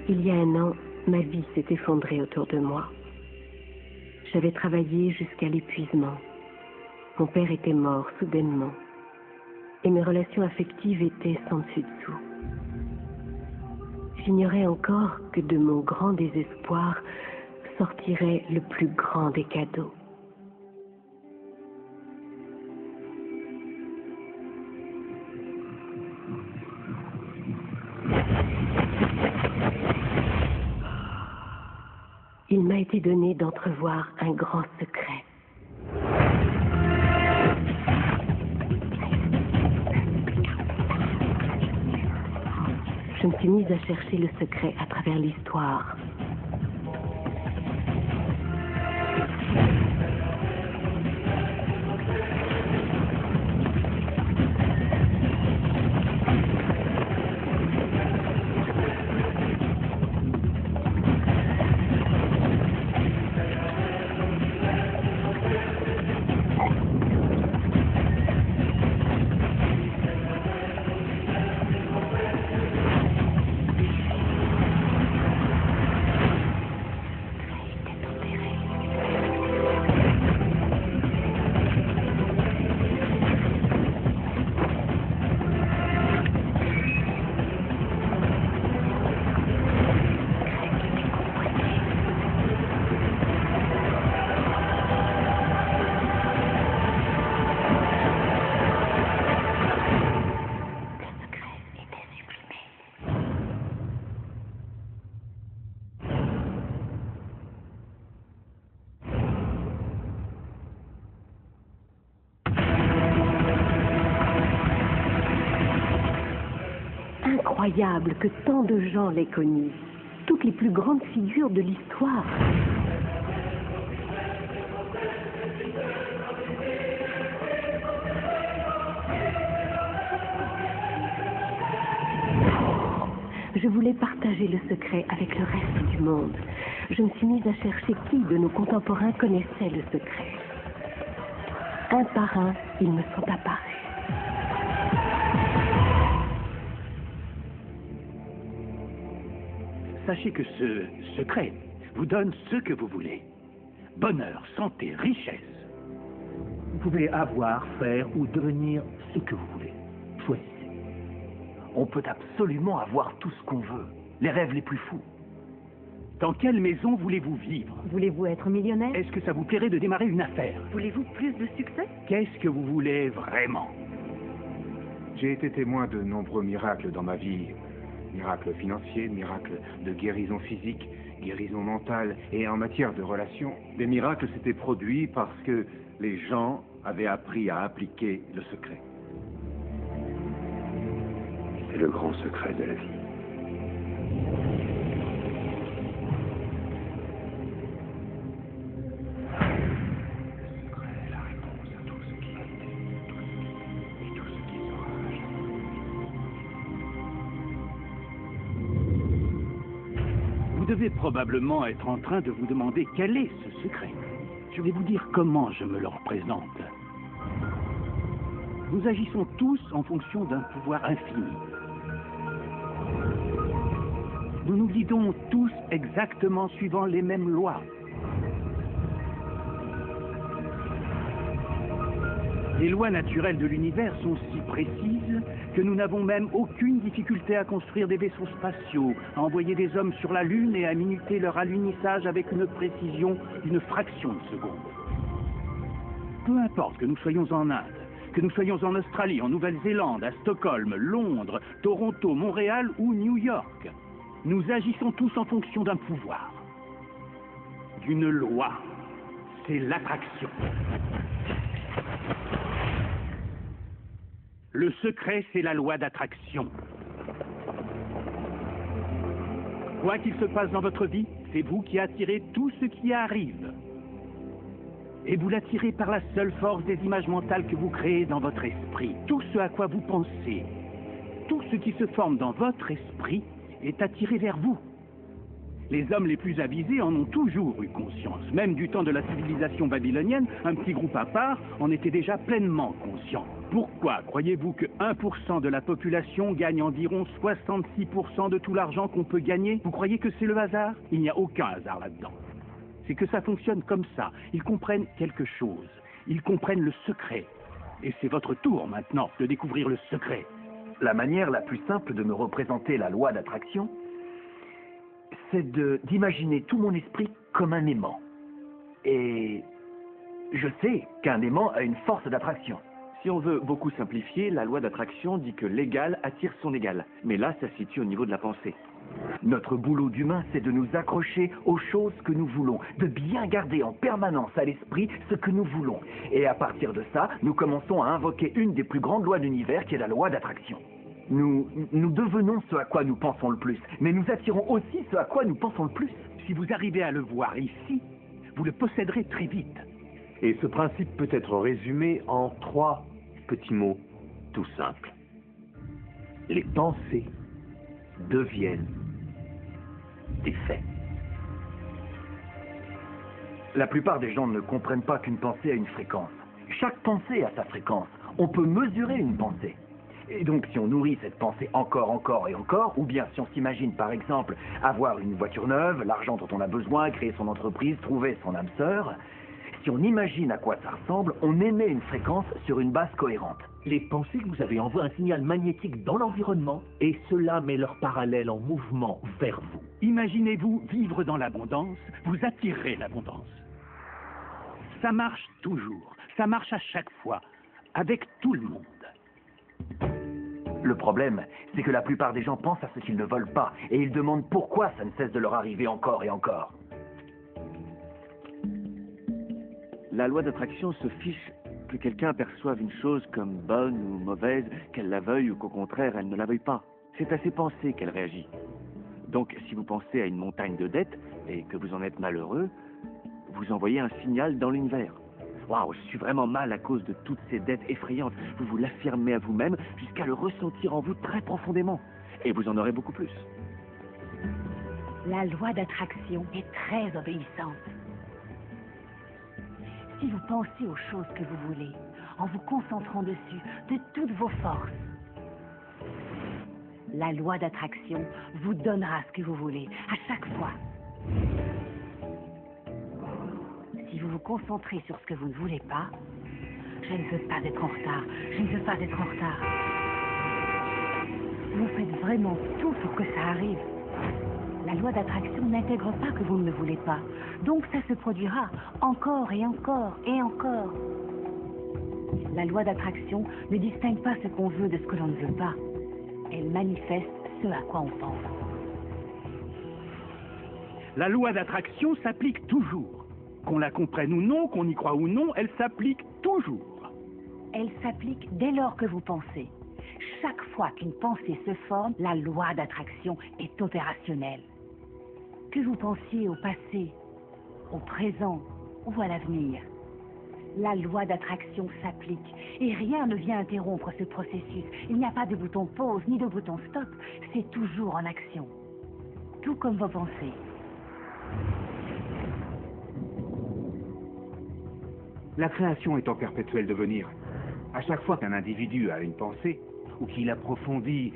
Il y a un an, ma vie s'est effondrée autour de moi. J'avais travaillé jusqu'à l'épuisement. Mon père était mort soudainement. Et mes relations affectives étaient sans dessus-dessous. J'ignorais encore que de mon grand désespoir sortirait le plus grand des cadeaux. Il m'a été donné d'entrevoir un grand secret. Je me suis mise à chercher le secret à travers l'histoire. Incroyable que tant de gens l'aient connu. Toutes les plus grandes figures de l'histoire. Je voulais partager le secret avec le reste du monde. Je me suis mise à chercher qui de nos contemporains connaissait le secret. Un par un, ils me sont apparus. Sachez que ce secret vous donne ce que vous voulez. Bonheur, santé, richesse. Vous pouvez avoir, faire ou devenir ce que vous voulez. Choisissez. On peut absolument avoir tout ce qu'on veut. Les rêves les plus fous. Dans quelle maison voulez-vous vivre? Voulez-vous être millionnaire? Est-ce que ça vous plairait de démarrer une affaire? Voulez-vous plus de succès? Qu'est-ce que vous voulez vraiment? J'ai été témoin de nombreux miracles dans ma vie. Miracles financiers, miracles de guérison physique, guérison mentale et en matière de relations. Des miracles s'étaient produits parce que les gens avaient appris à appliquer le secret. C'est le grand secret de la vie. Vous devez probablement être en train de vous demander quel est ce secret. Je vais vous dire comment je me le représente. Nous agissons tous en fonction d'un pouvoir infini. Nous nous guidons tous exactement suivant les mêmes lois. Les lois naturelles de l'univers sont si précises que nous n'avons même aucune difficulté à construire des vaisseaux spatiaux, à envoyer des hommes sur la Lune et à minuter leur alunissage avec une précision d'une fraction de seconde. Peu importe que nous soyons en Inde, que nous soyons en Australie, en Nouvelle-Zélande, à Stockholm, Londres, Toronto, Montréal ou New York, nous agissons tous en fonction d'un pouvoir, d'une loi. C'est l'attraction. Le secret, c'est la loi d'attraction. Quoi qu'il se passe dans votre vie, c'est vous qui attirez tout ce qui arrive. Et vous l'attirez par la seule force des images mentales que vous créez dans votre esprit. Tout ce à quoi vous pensez, tout ce qui se forme dans votre esprit est attiré vers vous. Les hommes les plus avisés en ont toujours eu conscience. Même du temps de la civilisation babylonienne, un petit groupe à part en était déjà pleinement conscient. Pourquoi croyez-vous que 1% de la population gagne environ 66% de tout l'argent qu'on peut gagner? Vous croyez que c'est le hasard? Il n'y a aucun hasard là-dedans. C'est que ça fonctionne comme ça. Ils comprennent quelque chose. Ils comprennent le secret. Et c'est votre tour maintenant de découvrir le secret. La manière la plus simple de me représenter la loi d'attraction, c'est d'imaginer tout mon esprit comme un aimant. Et je sais qu'un aimant a une force d'attraction. Si on veut beaucoup simplifier, la loi d'attraction dit que l'égal attire son égal. Mais là, ça se situe au niveau de la pensée. Notre boulot d'humain, c'est de nous accrocher aux choses que nous voulons, de bien garder en permanence à l'esprit ce que nous voulons. Et à partir de ça, nous commençons à invoquer une des plus grandes lois de l'univers, qui est la loi d'attraction. Nous devenons ce à quoi nous pensons le plus, mais nous attirons aussi ce à quoi nous pensons le plus. Si vous arrivez à le voir ici, vous le posséderez très vite. Et ce principe peut être résumé en 3 petits mots tout simples. Les pensées deviennent des faits. La plupart des gens ne comprennent pas qu'une pensée a une fréquence. Chaque pensée a sa fréquence. On peut mesurer une pensée. Et donc, si on nourrit cette pensée encore et encore, ou bien si on s'imagine, par exemple, avoir une voiture neuve, l'argent dont on a besoin, créer son entreprise, trouver son âme sœur, si on imagine à quoi ça ressemble, on émet une fréquence sur une base cohérente. Les pensées que vous avez envoient un signal magnétique dans l'environnement et cela met leur parallèle en mouvement vers vous. Imaginez-vous vivre dans l'abondance, vous attirerez l'abondance. Ça marche toujours, ça marche à chaque fois, avec tout le monde. Le problème, c'est que la plupart des gens pensent à ce qu'ils ne veulent pas et ils demandent pourquoi ça ne cesse de leur arriver encore et encore. La loi d'attraction se fiche que quelqu'un perçoive une chose comme bonne ou mauvaise, qu'elle la veuille ou qu'au contraire, elle ne la veuille pas. C'est à ses pensées qu'elle réagit. Donc, si vous pensez à une montagne de dettes et que vous en êtes malheureux, vous envoyez un signal dans l'univers. Waouh, je suis vraiment mal à cause de toutes ces dettes effrayantes. Vous vous l'affirmez à vous-même jusqu'à le ressentir en vous très profondément. Et vous en aurez beaucoup plus. La loi d'attraction est très obéissante. Si vous pensez aux choses que vous voulez, en vous concentrant dessus de toutes vos forces, la loi d'attraction vous donnera ce que vous voulez, à chaque fois. Si vous vous concentrez sur ce que vous ne voulez pas, je ne veux pas être en retard, je ne veux pas être en retard. Vous faites vraiment tout pour que ça arrive. La loi d'attraction n'intègre pas que vous ne le voulez pas. Donc ça se produira encore et encore et encore. La loi d'attraction ne distingue pas ce qu'on veut de ce que l'on ne veut pas. Elle manifeste ce à quoi on pense. La loi d'attraction s'applique toujours. Qu'on la comprenne ou non, qu'on y croit ou non, elle s'applique toujours. Elle s'applique dès lors que vous pensez. Chaque fois qu'une pensée se forme, la loi d'attraction est opérationnelle. Que vous pensiez au passé, au présent ou à l'avenir, la loi d'attraction s'applique et rien ne vient interrompre ce processus. Il n'y a pas de bouton pause ni de bouton stop, c'est toujours en action. Tout comme vos pensées. La création est en perpétuel devenir. À chaque fois qu'un individu a une pensée, ou qu'il approfondit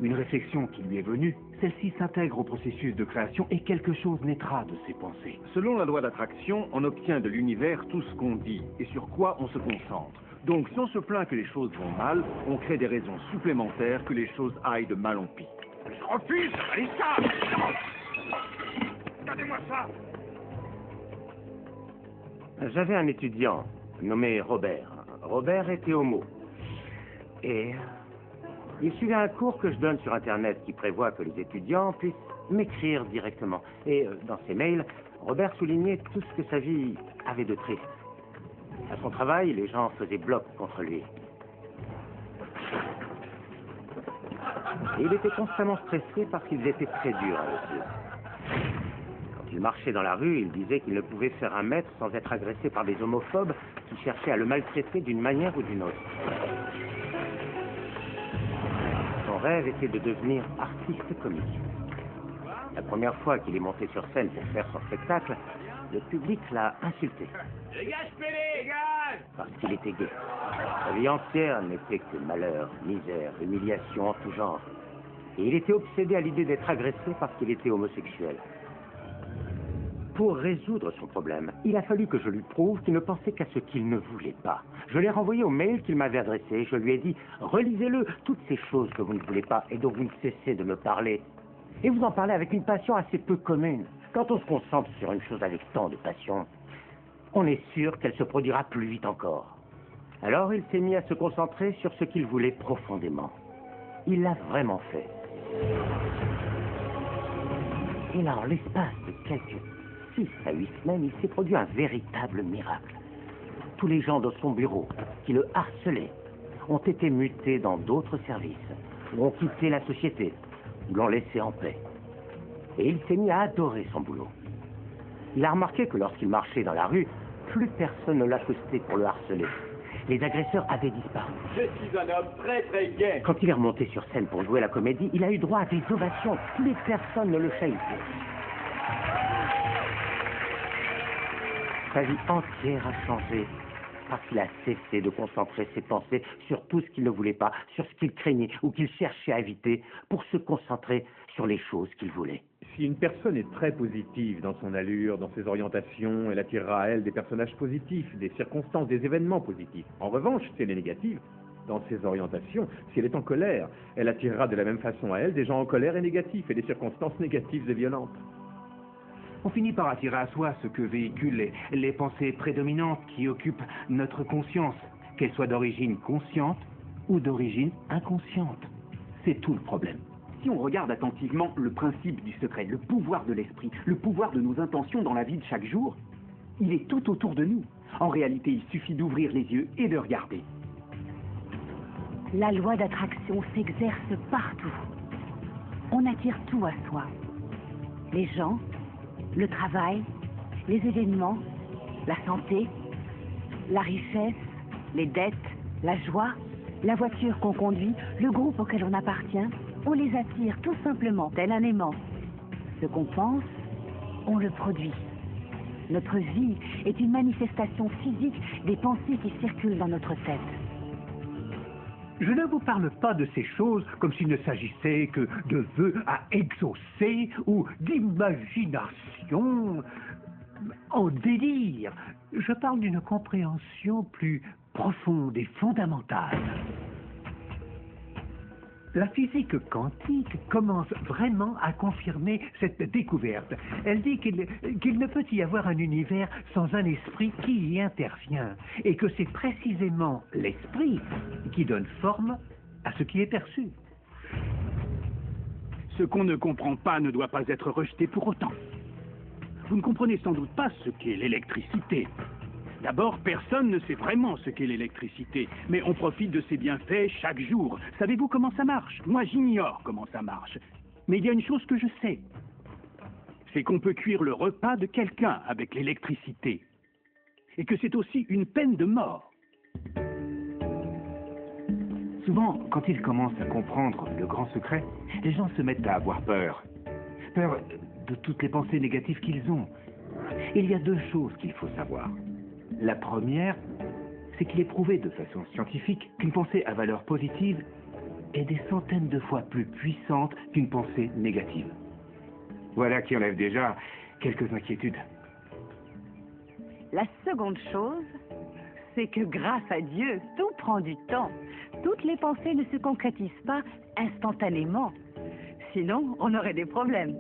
une réflexion qui lui est venue, celle-ci s'intègre au processus de création et quelque chose naîtra de ses pensées. Selon la loi d'attraction, on obtient de l'univers tout ce qu'on dit et sur quoi on se concentre. Donc si on se plaint que les choses vont mal, on crée des raisons supplémentaires que les choses aillent de mal en pis. Je refuse, Alissa! Regardez-moi ça! J'avais un étudiant nommé Robert. Robert était homo. Et il suivait un cours que je donne sur Internet qui prévoit que les étudiants puissent m'écrire directement. Et dans ses mails, Robert soulignait tout ce que sa vie avait de triste. À son travail, les gens faisaient bloc contre lui. Et il était constamment stressé parce qu'ils étaient très durs avec lui. Quand il marchait dans la rue, il disait qu'il ne pouvait faire un mètre sans être agressé par des homophobes qui cherchaient à le maltraiter d'une manière ou d'une autre. Son rêve était de devenir artiste comique. La première fois qu'il est monté sur scène pour faire son spectacle, le public l'a insulté. Parce qu'il était gay. Sa vie entière n'était que malheur, misère, humiliation en tout genre. Et il était obsédé à l'idée d'être agressé parce qu'il était homosexuel. Pour résoudre son problème, il a fallu que je lui prouve qu'il ne pensait qu'à ce qu'il ne voulait pas. Je l'ai renvoyé au mail qu'il m'avait adressé. Je lui ai dit, relisez-le, toutes ces choses que vous ne voulez pas et dont vous ne cessez de me parler. Et vous en parlez avec une passion assez peu commune. Quand on se concentre sur une chose avec tant de passion, on est sûr qu'elle se produira plus vite encore. Alors il s'est mis à se concentrer sur ce qu'il voulait profondément. Il l'a vraiment fait. Et là, en l'espace de quelques 6 à 8 semaines, il s'est produit un véritable miracle. Tous les gens de son bureau qui le harcelaient ont été mutés dans d'autres services, ou ont quitté la société, ou l'ont laissé en paix. Et il s'est mis à adorer son boulot. Il a remarqué que lorsqu'il marchait dans la rue, plus personne ne l'accostait pour le harceler. Les agresseurs avaient disparu. Je suis un homme très très gai. Quand il est remonté sur scène pour jouer la comédie, il a eu droit à des ovations. Plus personne ne le chahutait. Sa vie entière a changé parce qu'il a cessé de concentrer ses pensées sur tout ce qu'il ne voulait pas, sur ce qu'il craignait ou qu'il cherchait à éviter, pour se concentrer sur les choses qu'il voulait. Si une personne est très positive dans son allure, dans ses orientations, elle attirera à elle des personnages positifs, des circonstances, des événements positifs. En revanche, si elle est négative dans ses orientations, si elle est en colère, elle attirera de la même façon à elle des gens en colère et négatifs, et des circonstances négatives et violentes. On finit par attirer à soi ce que véhiculent les pensées prédominantes qui occupent notre conscience, qu'elles soient d'origine consciente ou d'origine inconsciente. C'est tout le problème. Si on regarde attentivement le principe du secret, le pouvoir de l'esprit, le pouvoir de nos intentions dans la vie de chaque jour, il est tout autour de nous. En réalité, il suffit d'ouvrir les yeux et de regarder. La loi d'attraction s'exerce partout. On attire tout à soi. Les gens, le travail, les événements, la santé, la richesse, les dettes, la joie, la voiture qu'on conduit, le groupe auquel on appartient. On les attire tout simplement, tel un aimant. Ce qu'on pense, on le produit. Notre vie est une manifestation physique des pensées qui circulent dans notre tête. Je ne vous parle pas de ces choses comme s'il ne s'agissait que de vœux à exaucer ou d'imagination en délire. Je parle d'une compréhension plus profonde et fondamentale. La physique quantique commence vraiment à confirmer cette découverte. Elle dit qu'il ne peut y avoir un univers sans un esprit qui y intervient, et que c'est précisément l'esprit qui donne forme à ce qui est perçu. Ce qu'on ne comprend pas ne doit pas être rejeté pour autant. Vous ne comprenez sans doute pas ce qu'est l'électricité. D'abord, personne ne sait vraiment ce qu'est l'électricité, mais on profite de ses bienfaits chaque jour. Savez-vous comment ça marche? Moi, j'ignore comment ça marche. Mais il y a une chose que je sais. C'est qu'on peut cuire le repas de quelqu'un avec l'électricité. Et que c'est aussi une peine de mort. Souvent, quand ils commencent à comprendre le grand secret, les gens se mettent à avoir peur. Peur de toutes les pensées négatives qu'ils ont. Il y a deux choses qu'il faut savoir. La première, c'est qu'il est prouvé de façon scientifique qu'une pensée à valeur positive est des centaines de fois plus puissante qu'une pensée négative. Voilà qui enlève déjà quelques inquiétudes. La seconde chose, c'est que grâce à Dieu, tout prend du temps. Toutes les pensées ne se concrétisent pas instantanément. Sinon, on aurait des problèmes.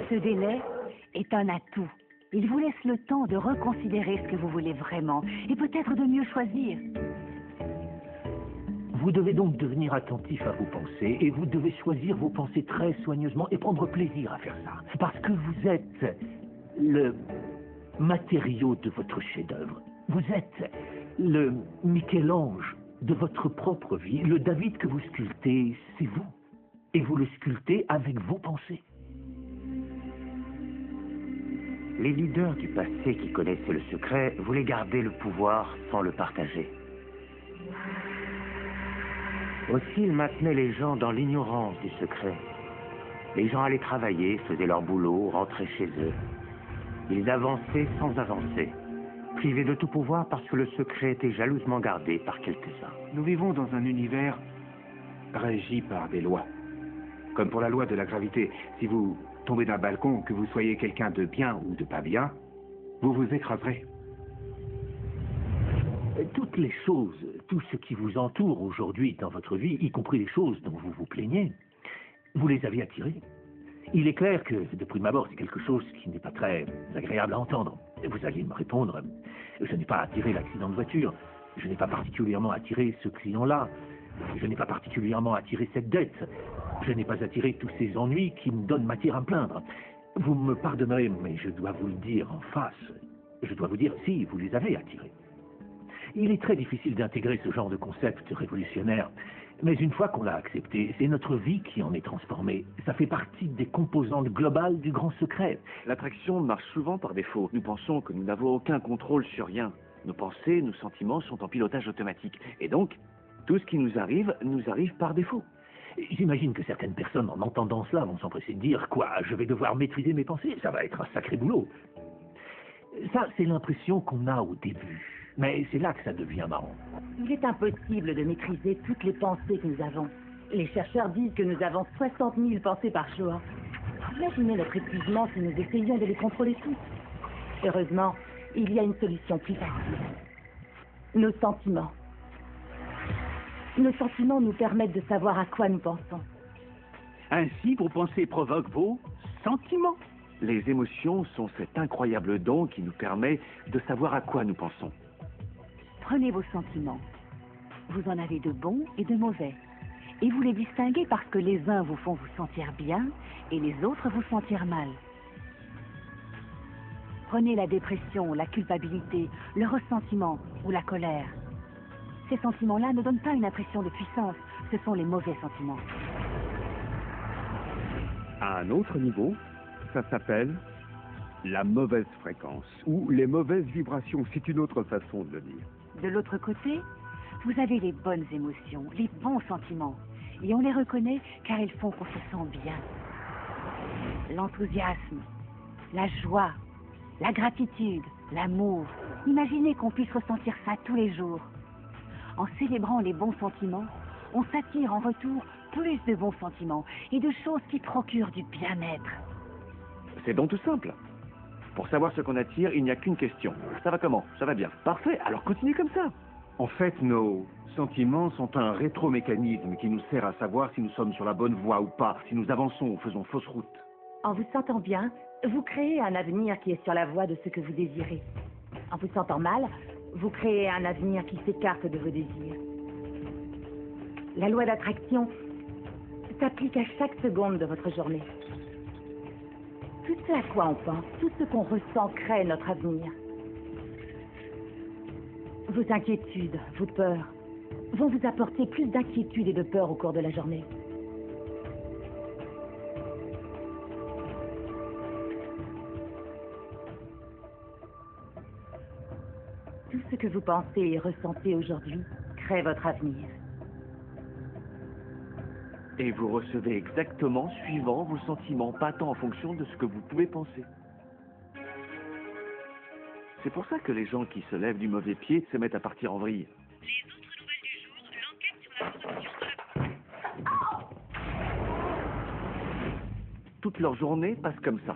Ce délai est un atout. Il vous laisse le temps de reconsidérer ce que vous voulez vraiment et peut-être de mieux choisir. Vous devez donc devenir attentif à vos pensées et vous devez choisir vos pensées très soigneusement et prendre plaisir à faire ça. Parce que vous êtes le matériau de votre chef-d'œuvre. Vous êtes le Michel-Ange de votre propre vie. Le David que vous sculptez, c'est vous. Et vous le sculptez avec vos pensées. Les leaders du passé qui connaissaient le secret voulaient garder le pouvoir sans le partager. Aussi, il maintenait les gens dans l'ignorance du secret. Les gens allaient travailler, faisaient leur boulot, rentraient chez eux. Ils avançaient sans avancer, privés de tout pouvoir parce que le secret était jalousement gardé par quelques-uns. Nous vivons dans un univers régi par des lois. Comme pour la loi de la gravité, si vous tombez d'un balcon, que vous soyez quelqu'un de bien ou de pas bien, vous vous écraserez. Toutes les choses, tout ce qui vous entoure aujourd'hui dans votre vie, y compris les choses dont vous vous plaignez, vous les avez attirées. Il est clair que, de prime abord, c'est quelque chose qui n'est pas très agréable à entendre. Vous alliez me répondre, je n'ai pas attiré l'accident de voiture, je n'ai pas particulièrement attiré ce client-là, je n'ai pas particulièrement attiré cette dette, je n'ai pas attiré tous ces ennuis qui me donnent matière à me plaindre. Vous me pardonnerez, mais je dois vous le dire en face. Je dois vous dire, si, vous les avez attirés. Il est très difficile d'intégrer ce genre de concept révolutionnaire, mais une fois qu'on l'a accepté, c'est notre vie qui en est transformée. Ça fait partie des composantes globales du grand secret. L'attraction marche souvent par défaut. Nous pensons que nous n'avons aucun contrôle sur rien. Nos pensées, nos sentiments sont en pilotage automatique. Et donc, tout ce qui nous arrive par défaut. J'imagine que certaines personnes, en entendant cela, vont s'empresser de dire « Quoi, je vais devoir maîtriser mes pensées? Ça va être un sacré boulot !» Ça, c'est l'impression qu'on a au début. Mais c'est là que ça devient marrant. Il est impossible de maîtriser toutes les pensées que nous avons. Les chercheurs disent que nous avons 60 000 pensées par jour. Imaginez notre épuisement si nous essayions de les contrôler toutes. Heureusement, il y a une solution plus facile. Nos sentiments. Nos sentiments nous permettent de savoir à quoi nous pensons. Ainsi, vos pensées provoquent vos sentiments. Les émotions sont cet incroyable don qui nous permet de savoir à quoi nous pensons. Prenez vos sentiments. Vous en avez de bons et de mauvais. Et vous les distinguez parce que les uns vous font vous sentir bien et les autres vous sentir mal. Prenez la dépression, la culpabilité, le ressentiment ou la colère. Ces sentiments-là ne donnent pas une impression de puissance, ce sont les mauvais sentiments. À un autre niveau, ça s'appelle la mauvaise fréquence, ou les mauvaises vibrations, c'est une autre façon de le dire. De l'autre côté, vous avez les bonnes émotions, les bons sentiments, et on les reconnaît car ils font qu'on se sent bien. L'enthousiasme, la joie, la gratitude, l'amour. Imaginez qu'on puisse ressentir ça tous les jours. En célébrant les bons sentiments, on s'attire en retour plus de bons sentiments et de choses qui procurent du bien-être. C'est donc tout simple. Pour savoir ce qu'on attire, il n'y a qu'une question. Ça va comment? Ça va bien. Parfait, alors continue comme ça. En fait, nos sentiments sont un rétromécanisme qui nous sert à savoir si nous sommes sur la bonne voie ou pas, si nous avançons ou faisons fausse route. En vous sentant bien, vous créez un avenir qui est sur la voie de ce que vous désirez. En vous sentant mal, vous créez un avenir qui s'écarte de vos désirs. La loi d'attraction s'applique à chaque seconde de votre journée. Tout ce à quoi on pense, tout ce qu'on ressent crée notre avenir. Vos inquiétudes, vos peurs, vont vous apporter plus d'inquiétude et de peur au cours de la journée. Tout ce que vous pensez et ressentez aujourd'hui crée votre avenir. Et vous recevez exactement suivant vos sentiments, pas tant en fonction de ce que vous pouvez penser. C'est pour ça que les gens qui se lèvent du mauvais pied se mettent à partir en vrille. Les autres nouvelles du jour, l'enquête sur la prostitution de la... Toute leur journée passe comme ça.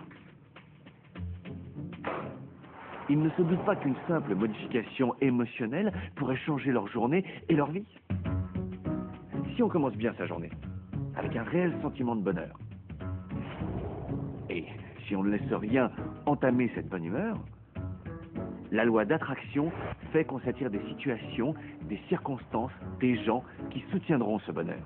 Ils ne se doutent pas qu'une simple modification émotionnelle pourrait changer leur journée et leur vie. Si on commence bien sa journée, avec un réel sentiment de bonheur, et si on ne laisse rien entamer cette bonne humeur, la loi d'attraction fait qu'on s'attire des situations, des circonstances, des gens qui soutiendront ce bonheur.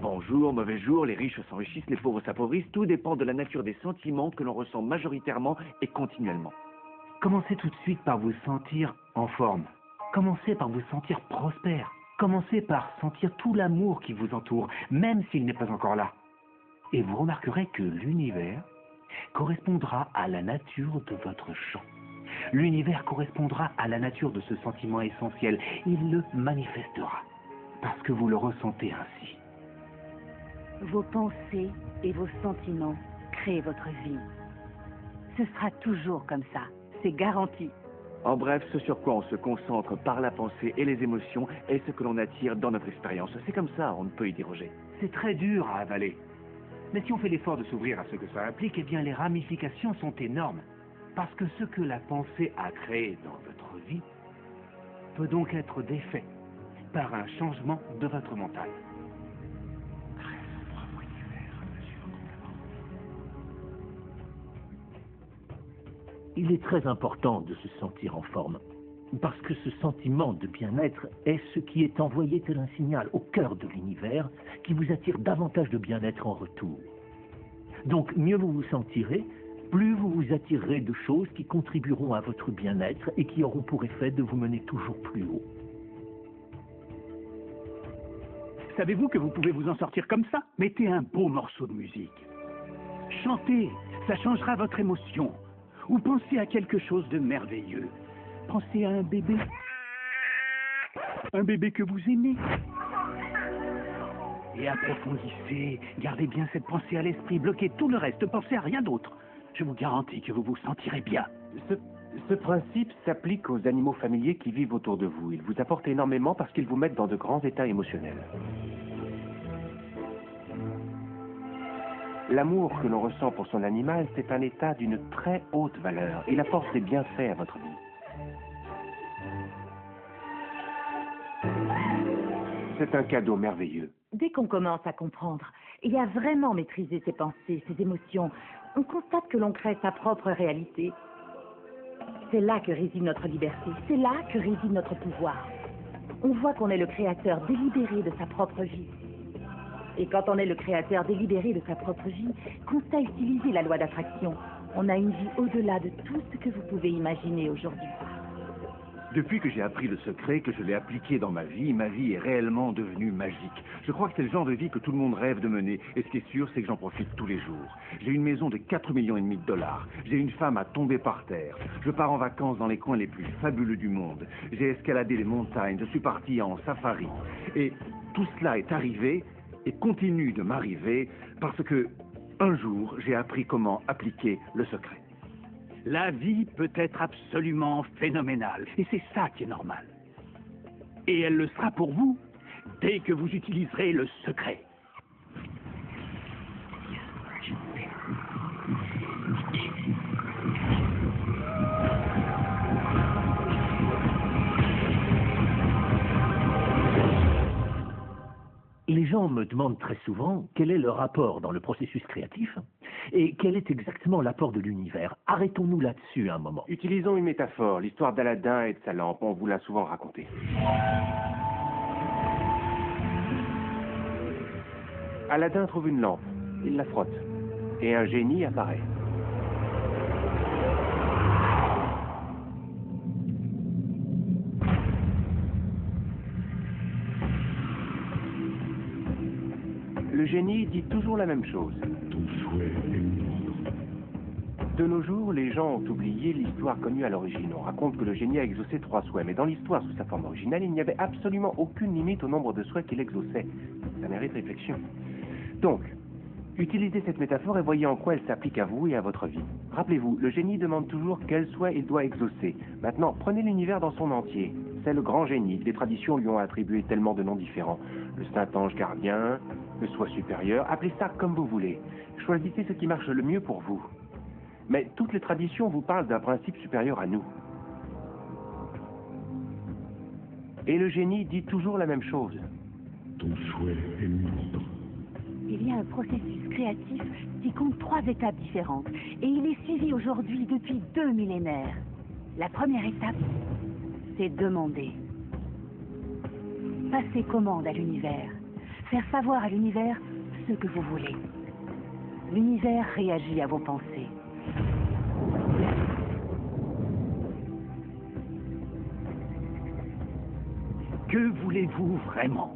Bon jour, mauvais jour, les riches s'enrichissent, les pauvres s'appauvrissent, tout dépend de la nature des sentiments que l'on ressent majoritairement et continuellement. Commencez tout de suite par vous sentir en forme. Commencez par vous sentir prospère. Commencez par sentir tout l'amour qui vous entoure, même s'il n'est pas encore là. Et vous remarquerez que l'univers correspondra à la nature de votre champ. L'univers correspondra à la nature de ce sentiment essentiel. Il le manifestera. parce que vous le ressentez ainsi. Vos pensées et vos sentiments créent votre vie. Ce sera toujours comme ça, c'est garanti. En bref, ce sur quoi on se concentre par la pensée et les émotions est ce que l'on attire dans notre expérience. C'est comme ça, on ne peut y déroger. C'est très dur à avaler. Mais si on fait l'effort de s'ouvrir à ce que ça implique, eh bien les ramifications sont énormes. Parce que ce que la pensée a créé dans votre vie peut donc être défait par un changement de votre mental. Il est très important de se sentir en forme, parce que ce sentiment de bien-être est ce qui est envoyé tel un signal au cœur de l'univers qui vous attire davantage de bien-être en retour. Donc mieux vous vous sentirez, plus vous vous attirerez de choses qui contribueront à votre bien-être et qui auront pour effet de vous mener toujours plus haut. Savez-vous que vous pouvez vous en sortir comme ça? Mettez un beau morceau de musique. Chantez, ça changera votre émotion. Ou pensez à quelque chose de merveilleux. Pensez à un bébé. Un bébé que vous aimez. Et approfondissez. Gardez bien cette pensée à l'esprit. Bloquez tout le reste. Pensez à rien d'autre. Je vous garantis que vous vous sentirez bien. Ce principe s'applique aux animaux familiers qui vivent autour de vous. Ils vous apportent énormément parce qu'ils vous mettent dans de grands états émotionnels. L'amour que l'on ressent pour son animal, c'est un état d'une très haute valeur. Il apporte des bienfaits à votre vie. C'est un cadeau merveilleux. Dès qu'on commence à comprendre et à vraiment maîtriser ses pensées, ses émotions, on constate que l'on crée sa propre réalité. C'est là que réside notre liberté, c'est là que réside notre pouvoir. On voit qu'on est le créateur délibéré de sa propre vie. Et quand on est le créateur délibéré de sa propre vie, qu'on sait utiliser la loi d'attraction, on a une vie au-delà de tout ce que vous pouvez imaginer aujourd'hui. Depuis que j'ai appris le secret, que je l'ai appliqué dans ma vie est réellement devenue magique. Je crois que c'est le genre de vie que tout le monde rêve de mener. Et ce qui est sûr, c'est que j'en profite tous les jours. J'ai une maison de 4,5 millions de dollars. J'ai une femme à tomber par terre. Je pars en vacances dans les coins les plus fabuleux du monde. J'ai escaladé les montagnes. Je suis parti en safari. Et tout cela est arrivé et continue de m'arriver parce que, un jour, j'ai appris comment appliquer le secret. La vie peut être absolument phénoménale, et c'est ça qui est normal. Et elle le sera pour vous dès que vous utiliserez le secret. Les gens me demandent très souvent quel est leur rapport dans le processus créatif et quel est exactement l'apport de l'univers. Arrêtons-nous là-dessus un moment. Utilisons une métaphore, l'histoire d'Aladin et de sa lampe, on vous l'a souvent racontée. Aladin trouve une lampe, il la frotte, et un génie apparaît. Le génie dit toujours la même chose. Ton souhait est mon ordre. De nos jours, les gens ont oublié l'histoire connue à l'origine. On raconte que le génie a exaucé 3 souhaits, mais dans l'histoire sous sa forme originale, il n'y avait absolument aucune limite au nombre de souhaits qu'il exauçait. Ça mérite réflexion. Donc, utilisez cette métaphore et voyez en quoi elle s'applique à vous et à votre vie. Rappelez-vous, le génie demande toujours quel souhait il doit exaucer. Maintenant, prenez l'univers dans son entier. C'est le grand génie. Les traditions lui ont attribué tellement de noms différents. Le Saint-Ange gardien, le Soi supérieur, appelez ça comme vous voulez. Choisissez ce qui marche le mieux pour vous. Mais toutes les traditions vous parlent d'un principe supérieur à nous. Et le génie dit toujours la même chose. Ton souhait est mon ordre. Il y a un processus créatif qui compte 3 étapes différentes. Et il est suivi aujourd'hui depuis 2 millénaires. La première étape, c'est demander. Passer commande à l'univers. Faire savoir à l'univers ce que vous voulez. L'univers réagit à vos pensées. Que voulez-vous vraiment?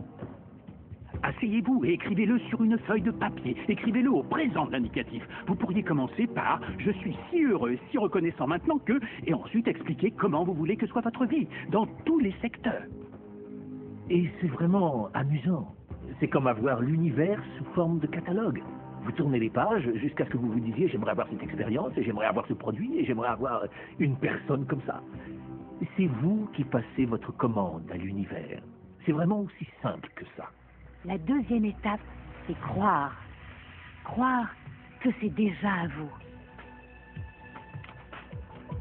Asseyez-vous et écrivez-le sur une feuille de papier. Écrivez-le au présent de l'indicatif. Vous pourriez commencer par « Je suis si heureux, si reconnaissant maintenant que… » et ensuite expliquer comment vous voulez que soit votre vie, dans tous les secteurs. Et c'est vraiment amusant. C'est comme avoir l'univers sous forme de catalogue. Vous tournez les pages jusqu'à ce que vous vous disiez j'aimerais avoir cette expérience, et j'aimerais avoir ce produit, et j'aimerais avoir une personne comme ça. C'est vous qui passez votre commande à l'univers. C'est vraiment aussi simple que ça. La deuxième étape, c'est croire. Croire que c'est déjà à vous.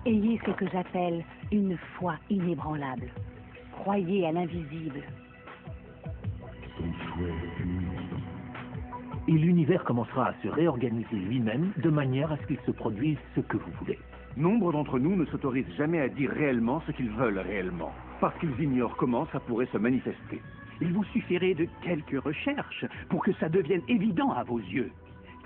Ayez ce que j'appelle une foi inébranlable. Croyez à l'invisible. Et l'univers commencera à se réorganiser lui-même de manière à ce qu'il se produise ce que vous voulez. Nombre d'entre nous ne s'autorisent jamais à dire réellement ce qu'ils veulent réellement, parce qu'ils ignorent comment ça pourrait se manifester. Il vous suffirait de quelques recherches pour que ça devienne évident à vos yeux.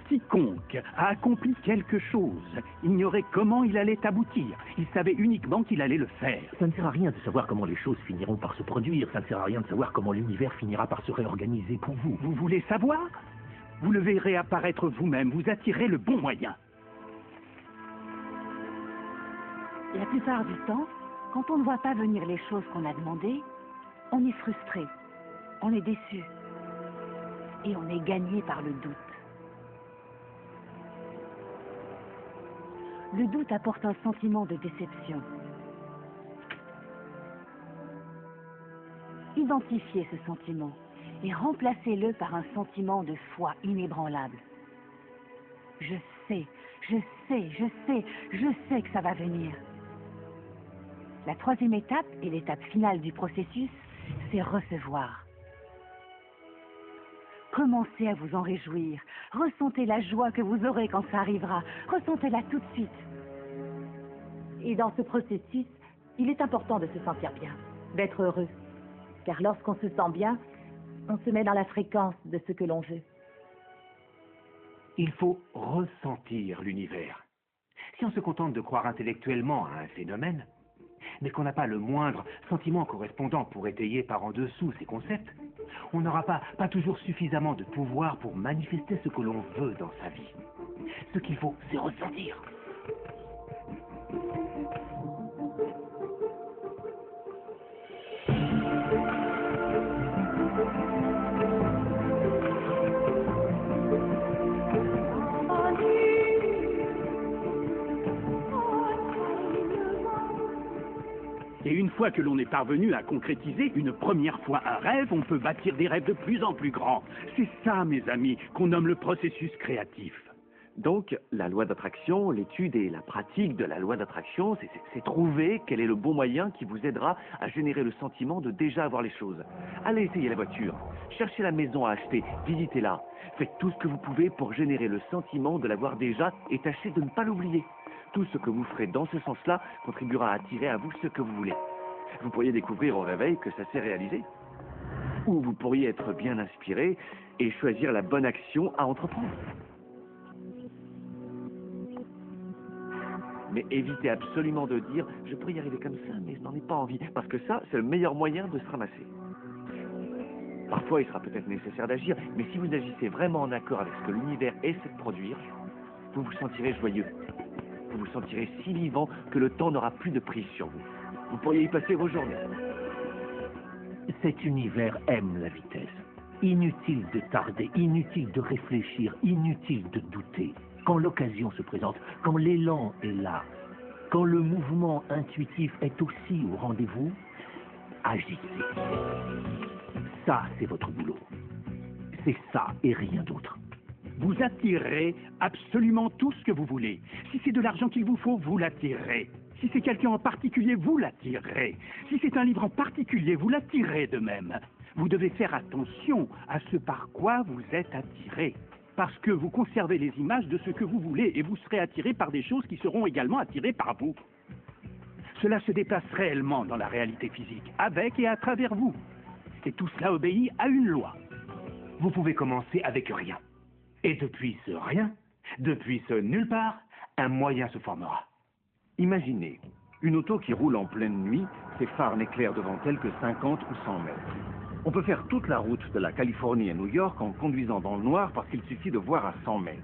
Quiconque a accompli quelque chose ignorait comment il allait aboutir. Il savait uniquement qu'il allait le faire. Ça ne sert à rien de savoir comment les choses finiront par se produire. Ça ne sert à rien de savoir comment l'univers finira par se réorganiser pour vous. Vous voulez savoir? Vous le verrez apparaître vous-même. Vous attirez le bon moyen. La plupart du temps, quand on ne voit pas venir les choses qu'on a demandées, on est frustré, on est déçu et on est gagné par le doute. Le doute apporte un sentiment de déception. Identifiez ce sentiment et remplacez-le par un sentiment de foi inébranlable. Je sais que ça va venir. La troisième étape et l'étape finale du processus, c'est recevoir. Commencez à vous en réjouir. Ressentez la joie que vous aurez quand ça arrivera. Ressentez-la tout de suite. Et dans ce processus, il est important de se sentir bien, d'être heureux. Car lorsqu'on se sent bien, on se met dans la fréquence de ce que l'on veut. Il faut ressentir l'univers. Si on se contente de croire intellectuellement à un phénomène, mais qu'on n'a pas le moindre sentiment correspondant pour étayer par en dessous ces concepts, on n'aura pas toujours suffisamment de pouvoir pour manifester ce que l'on veut dans sa vie. Ce qu'il faut, c'est ressentir. Et une fois que l'on est parvenu à concrétiser une première fois un rêve, on peut bâtir des rêves de plus en plus grands. C'est ça, mes amis, qu'on nomme le processus créatif. Donc, la loi d'attraction, l'étude et la pratique de la loi d'attraction, c'est trouver quel est le bon moyen qui vous aidera à générer le sentiment de déjà avoir les choses. Allez essayer la voiture, cherchez la maison à acheter, visitez-la. Faites tout ce que vous pouvez pour générer le sentiment de l'avoir déjà et tâchez de ne pas l'oublier. Tout ce que vous ferez dans ce sens-là contribuera à attirer à vous ce que vous voulez. Vous pourriez découvrir au réveil que ça s'est réalisé. Ou vous pourriez être bien inspiré et choisir la bonne action à entreprendre. Mais évitez absolument de dire « je pourrais y arriver comme ça, mais je n'en ai pas envie », parce que ça, c'est le meilleur moyen de se ramasser. Parfois, il sera peut-être nécessaire d'agir, mais si vous agissez vraiment en accord avec ce que l'univers essaie de produire, vous vous sentirez joyeux. Vous vous sentirez si vivant que le temps n'aura plus de prise sur vous. Vous pourriez y passer vos journées. Cet univers aime la vitesse. Inutile de tarder, inutile de réfléchir, inutile de douter. Quand l'occasion se présente, quand l'élan est là, quand le mouvement intuitif est aussi au rendez-vous, agissez. Ça, c'est votre boulot. C'est ça et rien d'autre. Vous attirerez absolument tout ce que vous voulez. Si c'est de l'argent qu'il vous faut, vous l'attirerez. Si c'est quelqu'un en particulier, vous l'attirerez. Si c'est un livre en particulier, vous l'attirerez de même. Vous devez faire attention à ce par quoi vous êtes attiré. Parce que vous conservez les images de ce que vous voulez et vous serez attiré par des choses qui seront également attirées par vous. Cela se déplace réellement dans la réalité physique, avec et à travers vous. Et tout cela obéit à une loi. Vous pouvez commencer avec rien. Et depuis ce rien, depuis ce nulle part, un moyen se formera. Imaginez une auto qui roule en pleine nuit, ses phares n'éclairent devant elle que 50 ou 100 mètres. On peut faire toute la route de la Californie à New York en conduisant dans le noir parce qu'il suffit de voir à 100 mètres.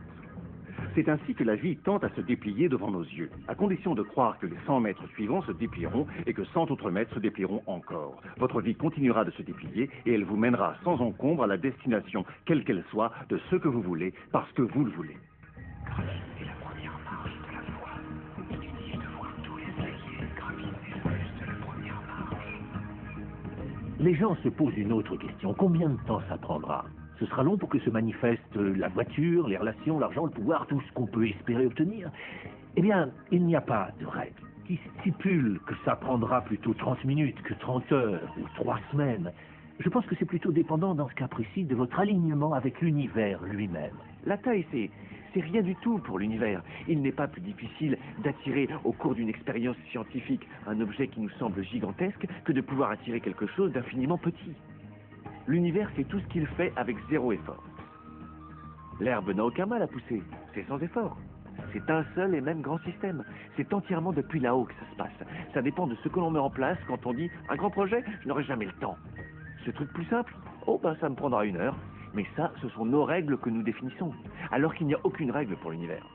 C'est ainsi que la vie tente à se déplier devant nos yeux, à condition de croire que les 100 mètres suivants se déplieront et que 100 autres mètres se déplieront encore. Votre vie continuera de se déplier et elle vous mènera sans encombre à la destination, quelle qu'elle soit, de ce que vous voulez, parce que vous le voulez. Gravissez la première marche de la foi. Il suffit de voir tous les paliers. Gravissez juste la première marche. Les gens se posent une autre question. Combien de temps ça prendra? Ce sera long pour que se manifeste la voiture, les relations, l'argent, le pouvoir, tout ce qu'on peut espérer obtenir. Eh bien, il n'y a pas de règle qui stipule que ça prendra plutôt 30 minutes que 30 heures ou 3 semaines. Je pense que c'est plutôt dépendant dans ce cas précis de votre alignement avec l'univers lui-même. La taille, c'est rien du tout pour l'univers. Il n'est pas plus difficile d'attirer au cours d'une expérience scientifique un objet qui nous semble gigantesque que de pouvoir attirer quelque chose d'infiniment petit. L'univers fait tout ce qu'il fait avec 0 effort. L'herbe n'a aucun mal à pousser, c'est sans effort. C'est un seul et même grand système. C'est entièrement depuis là-haut que ça se passe. Ça dépend de ce que l'on met en place quand on dit « un grand projet, je n'aurai jamais le temps ». Ce truc plus simple, oh ben ça me prendra 1 heure. Mais ça, ce sont nos règles que nous définissons, alors qu'il n'y a aucune règle pour l'univers.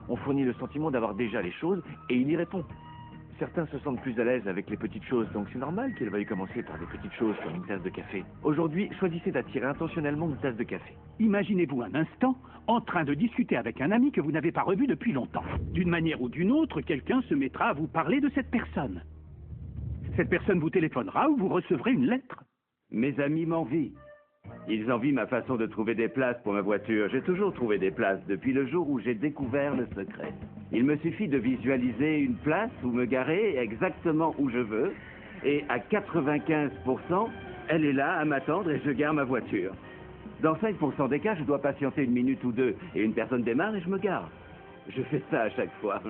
On fournit le sentiment d'avoir déjà les choses et il y répond. Certains se sentent plus à l'aise avec les petites choses, donc c'est normal qu'ils veuillent commencer par des petites choses comme une tasse de café. Aujourd'hui, choisissez d'attirer intentionnellement une tasse de café. Imaginez-vous un instant en train de discuter avec un ami que vous n'avez pas revu depuis longtemps. D'une manière ou d'une autre, quelqu'un se mettra à vous parler de cette personne. Cette personne vous téléphonera ou vous recevrez une lettre. Mes amis m'envient. Ils envient ma façon de trouver des places pour ma voiture. J'ai toujours trouvé des places depuis le jour où j'ai découvert le secret. Il me suffit de visualiser une place où me garer exactement où je veux. Et à 95%, elle est là à m'attendre et je gare ma voiture. Dans 5% des cas, je dois patienter 1 minute ou 2 et une personne démarre et je me gare. Je fais ça à chaque fois.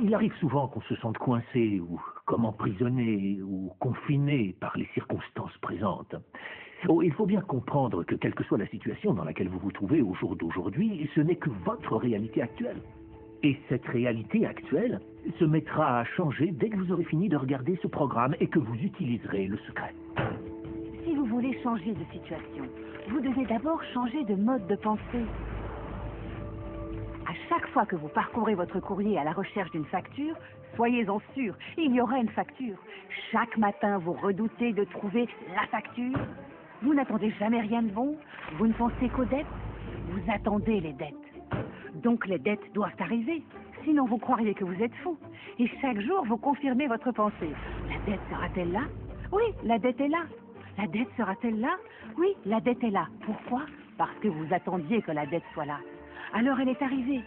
Il arrive souvent qu'on se sente coincé ou comme emprisonné ou confiné par les circonstances présentes. Oh, il faut bien comprendre que quelle que soit la situation dans laquelle vous vous trouvez au jour d'aujourd'hui, ce n'est que votre réalité actuelle. Et cette réalité actuelle se mettra à changer dès que vous aurez fini de regarder ce programme et que vous utiliserez le secret. Si vous voulez changer de situation, vous devez d'abord changer de mode de pensée. À chaque fois que vous parcourez votre courrier à la recherche d'une facture, soyez-en sûr, il y aura une facture. Chaque matin, vous redoutez de trouver la facture. Vous n'attendez jamais rien de bon. Vous ne pensez qu'aux dettes. Vous attendez les dettes. Donc les dettes doivent arriver. Sinon, vous croiriez que vous êtes fou. Et chaque jour, vous confirmez votre pensée. La dette sera-t-elle là? Oui, la dette est là. La dette sera-t-elle là? Oui, la dette est là. Pourquoi? Parce que vous attendiez que la dette soit là. Alors elle est arrivée,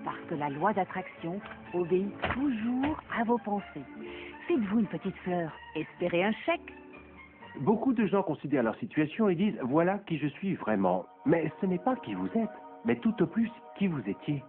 parce que la loi d'attraction obéit toujours à vos pensées. Faites-vous une petite fleur, espérez un chèque. Beaucoup de gens considèrent leur situation et disent « voilà qui je suis vraiment ». Mais ce n'est pas qui vous êtes, mais tout au plus qui vous étiez.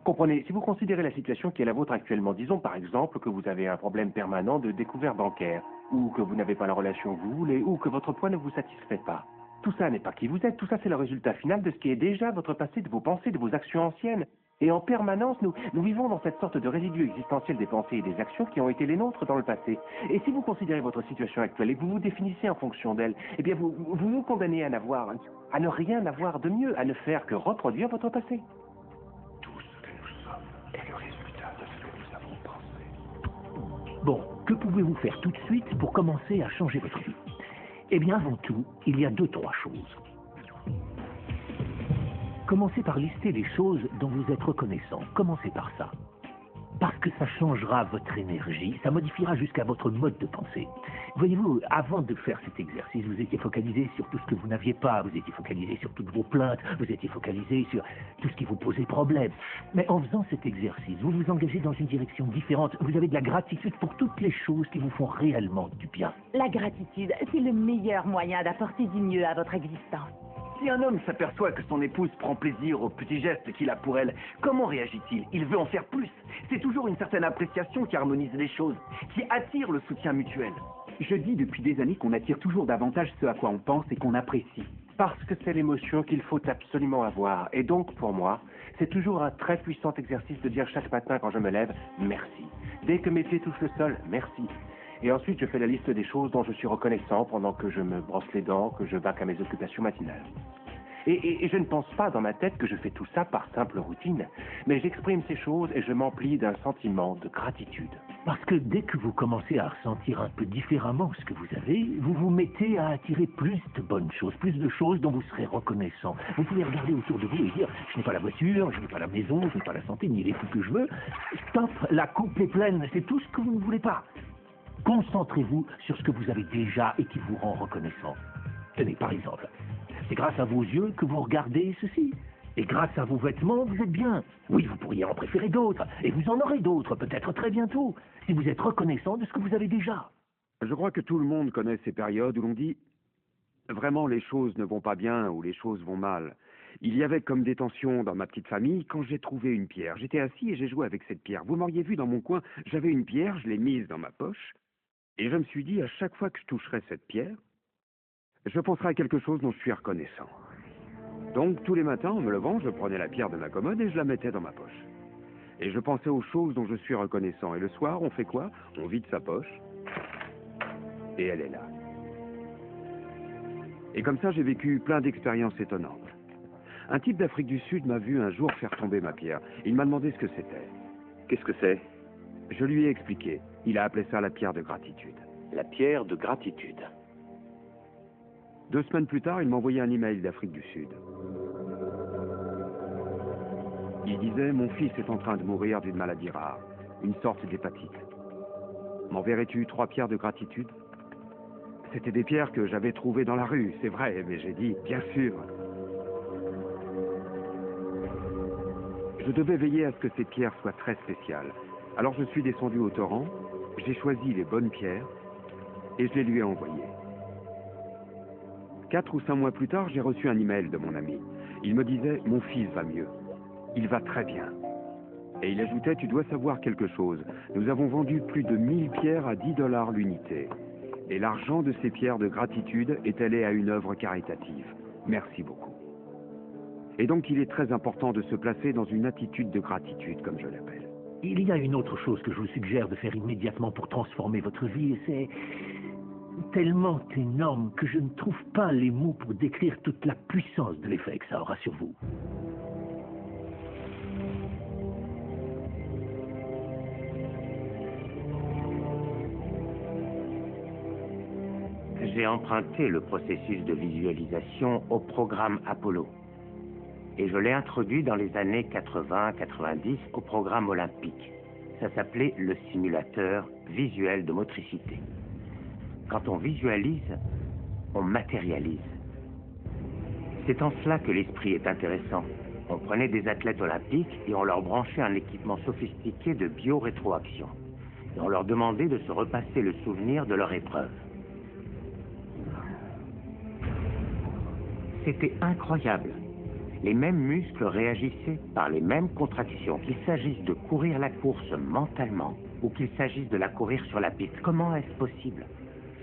Comprenez, si vous considérez la situation qui est la vôtre actuellement, disons par exemple que vous avez un problème permanent de découvert bancaire, ou que vous n'avez pas la relation que vous voulez, ou que votre poids ne vous satisfait pas. Tout ça n'est pas qui vous êtes, tout ça c'est le résultat final de ce qui est déjà votre passé, de vos pensées, de vos actions anciennes. Et en permanence, nous vivons dans cette sorte de résidu existentiel des pensées et des actions qui ont été les nôtres dans le passé. Et si vous considérez votre situation actuelle et que vous vous définissez en fonction d'elle, eh bien vous vous condamnez à ne rien avoir de mieux, à ne faire que reproduire votre passé. Tout ce que nous sommes est le résultat de ce que nous avons pensé. Bon, que pouvez-vous faire tout de suite pour commencer à changer votre vie? Eh bien, avant tout, il y a 2-3 choses. Commencez par lister les choses dont vous êtes reconnaissant. Commencez par ça. Parce que ça changera votre énergie, ça modifiera jusqu'à votre mode de pensée. Voyez-vous, avant de faire cet exercice, vous étiez focalisé sur tout ce que vous n'aviez pas, vous étiez focalisé sur toutes vos plaintes, vous étiez focalisé sur tout ce qui vous posait problème. Mais en faisant cet exercice, vous vous engagez dans une direction différente. Vous avez de la gratitude pour toutes les choses qui vous font réellement du bien. La gratitude, c'est le meilleur moyen d'apporter du mieux à votre existence. Si un homme s'aperçoit que son épouse prend plaisir aux petits gestes qu'il a pour elle, comment réagit-il? Il veut en faire plus. C'est toujours une certaine appréciation qui harmonise les choses, qui attire le soutien mutuel. Je dis depuis des années qu'on attire toujours davantage ce à quoi on pense et qu'on apprécie. Parce que c'est l'émotion qu'il faut absolument avoir. Et donc, pour moi, c'est toujours un très puissant exercice de dire chaque matin quand je me lève, merci. Dès que mes pieds touchent le sol, merci. Et ensuite, je fais la liste des choses dont je suis reconnaissant pendant que je me brosse les dents, que je vaque à mes occupations matinales. Et je ne pense pas dans ma tête que je fais tout ça par simple routine, mais j'exprime ces choses et je m'emplis d'un sentiment de gratitude. Parce que dès que vous commencez à ressentir un peu différemment ce que vous avez, vous vous mettez à attirer plus de bonnes choses, plus de choses dont vous serez reconnaissant. Vous pouvez regarder autour de vous et dire « je n'ai pas la voiture, je n'ai pas la maison, je n'ai pas la santé, ni les fous que je veux. Stop, la coupe est pleine, c'est tout ce que vous ne voulez pas. » Concentrez-vous sur ce que vous avez déjà et qui vous rend reconnaissant. Tenez, par exemple, c'est grâce à vos yeux que vous regardez ceci. Et grâce à vos vêtements, vous êtes bien. Oui, vous pourriez en préférer d'autres. Et vous en aurez d'autres, peut-être très bientôt, si vous êtes reconnaissant de ce que vous avez déjà. Je crois que tout le monde connaît ces périodes où l'on dit « vraiment les choses ne vont pas bien ou les choses vont mal ». Il y avait comme des tensions dans ma petite famille quand j'ai trouvé une pierre. J'étais assis et j'ai joué avec cette pierre. Vous m'auriez vu dans mon coin, j'avais une pierre, je l'ai mise dans ma poche. Et je me suis dit, à chaque fois que je toucherai cette pierre, je penserai à quelque chose dont je suis reconnaissant. Donc, tous les matins, en me levant, je prenais la pierre de ma commode et je la mettais dans ma poche. Et je pensais aux choses dont je suis reconnaissant. Et le soir, on fait quoi? On vide sa poche. Et elle est là. Et comme ça, j'ai vécu plein d'expériences étonnantes. Un type d'Afrique du Sud m'a vu un jour faire tomber ma pierre. Il m'a demandé ce que c'était. Qu'est-ce que c'est? Je lui ai expliqué. Il a appelé ça la pierre de gratitude. La pierre de gratitude. 2 semaines plus tard, il m'a envoyé un email d'Afrique du Sud. Il disait, mon fils est en train de mourir d'une maladie rare, une sorte d'hépatite. M'enverrais-tu 3 pierres de gratitude? C'était des pierres que j'avais trouvées dans la rue, c'est vrai, mais j'ai dit, bien sûr. Je devais veiller à ce que ces pierres soient très spéciales. Alors je suis descendu au torrent, j'ai choisi les bonnes pierres et je les lui ai envoyées. 4 ou 5 mois plus tard, j'ai reçu un email de mon ami. Il me disait, mon fils va mieux. Il va très bien. Et il ajoutait, tu dois savoir quelque chose. Nous avons vendu plus de 1000 pierres à $10 l'unité. Et l'argent de ces pierres de gratitude est allé à une œuvre caritative. Merci beaucoup. Et donc il est très important de se placer dans une attitude de gratitude, comme je l'appelle. Il y a une autre chose que je vous suggère de faire immédiatement pour transformer votre vie, et c'est tellement énorme que je ne trouve pas les mots pour décrire toute la puissance de l'effet que ça aura sur vous. J'ai emprunté le processus de visualisation au programme Apollo. Et je l'ai introduit dans les années 80-90 au programme olympique. Ça s'appelait le simulateur visuel de motricité. Quand on visualise, on matérialise. C'est en cela que l'esprit est intéressant. On prenait des athlètes olympiques et on leur branchait un équipement sophistiqué de biorétroaction. Et on leur demandait de se repasser le souvenir de leur épreuve. C'était incroyable. Les mêmes muscles réagissaient par les mêmes contractions, qu'il s'agisse de courir la course mentalement ou qu'il s'agisse de la courir sur la piste. Comment est-ce possible?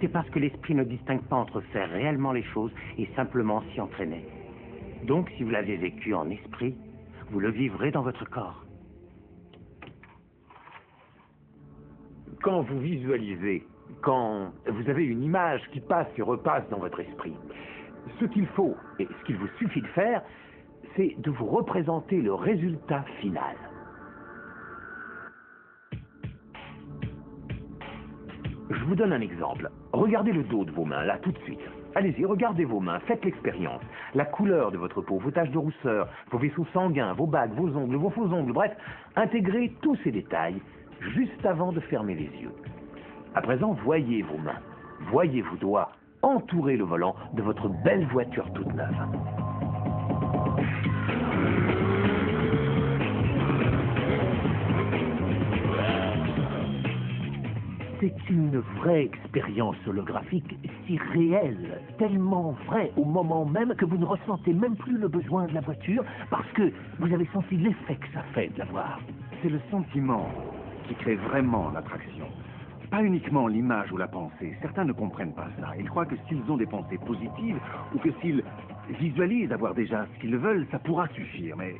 C'est parce que l'esprit ne distingue pas entre faire réellement les choses et simplement s'y entraîner. Donc, si vous l'avez vécu en esprit, vous le vivrez dans votre corps. Quand vous visualisez, quand vous avez une image qui passe et repasse dans votre esprit, ce qu'il faut et ce qu'il vous suffit de faire, c'est de vous représenter le résultat final. Je vous donne un exemple. Regardez le dos de vos mains, là, tout de suite. Allez-y, regardez vos mains, faites l'expérience. La couleur de votre peau, vos taches de rousseur, vos vaisseaux sanguins, vos bagues, vos ongles, vos faux ongles, bref, intégrez tous ces détails juste avant de fermer les yeux. À présent, voyez vos mains, voyez vos doigts, entourez le volant de votre belle voiture toute neuve. C'est une vraie expérience holographique, si réelle, tellement vraie au moment même que vous ne ressentez même plus le besoin de la voiture parce que vous avez senti l'effet que ça fait de la voir. C'est le sentiment qui crée vraiment l'attraction. Pas uniquement l'image ou la pensée. Certains ne comprennent pas ça. Ils croient que s'ils ont des pensées positives ou que s'ils visualisent avoir déjà ce qu'ils veulent, ça pourra suffire. Mais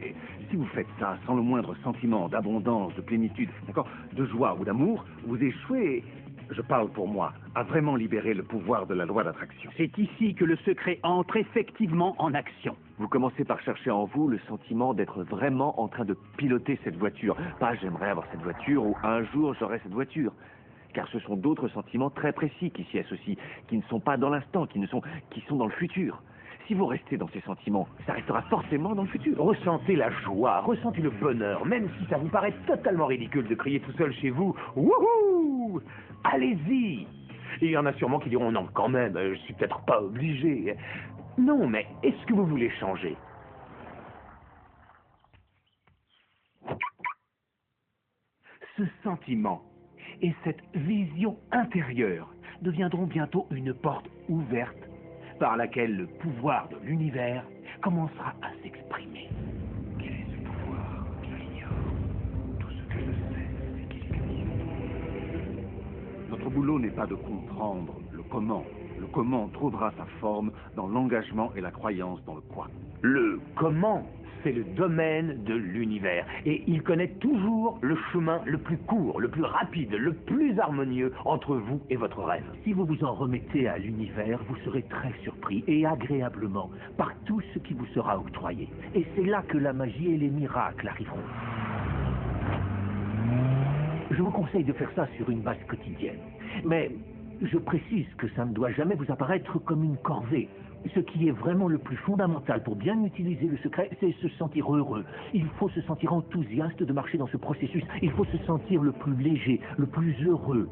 si vous faites ça sans le moindre sentiment d'abondance, de plénitude, d'accord, de joie ou d'amour, vous échouez, je parle pour moi, à vraiment libérer le pouvoir de la loi d'attraction. C'est ici que le secret entre effectivement en action. Vous commencez par chercher en vous le sentiment d'être vraiment en train de piloter cette voiture. Pas j'aimerais avoir cette voiture ou un jour j'aurai cette voiture. Car ce sont d'autres sentiments très précis qui s'y associent, qui ne sont pas dans l'instant, qui sont dans le futur. Si vous restez dans ces sentiments, ça restera forcément dans le futur. Ressentez la joie, ressentez le bonheur, même si ça vous paraît totalement ridicule de crier tout seul chez vous. Wouhou! Allez-y! Il y en a sûrement qui diront non, quand même, je suis peut-être pas obligé. Non, mais est-ce que vous voulez changer? Ce sentiment et cette vision intérieure deviendront bientôt une porte ouverte par laquelle le pouvoir de l'univers commencera à s'exprimer. Quel est ce pouvoir? Je l'ignore. Tout ce que je sais, c'est qu'il existe. Notre boulot n'est pas de comprendre le comment. Le comment trouvera sa forme dans l'engagement et la croyance dans le quoi. Le comment, c'est le domaine de l'univers. Et il connaît toujours le chemin le plus court, le plus rapide, le plus harmonieux entre vous et votre rêve. Si vous vous en remettez à l'univers, vous serez très surpris et agréablement par tout ce qui vous sera octroyé. Et c'est là que la magie et les miracles arriveront. Je vous conseille de faire ça sur une base quotidienne. Mais je précise que ça ne doit jamais vous apparaître comme une corvée. Ce qui est vraiment le plus fondamental pour bien utiliser le secret, c'est se sentir heureux. Il faut se sentir enthousiaste de marcher dans ce processus. Il faut se sentir le plus léger, le plus heureux,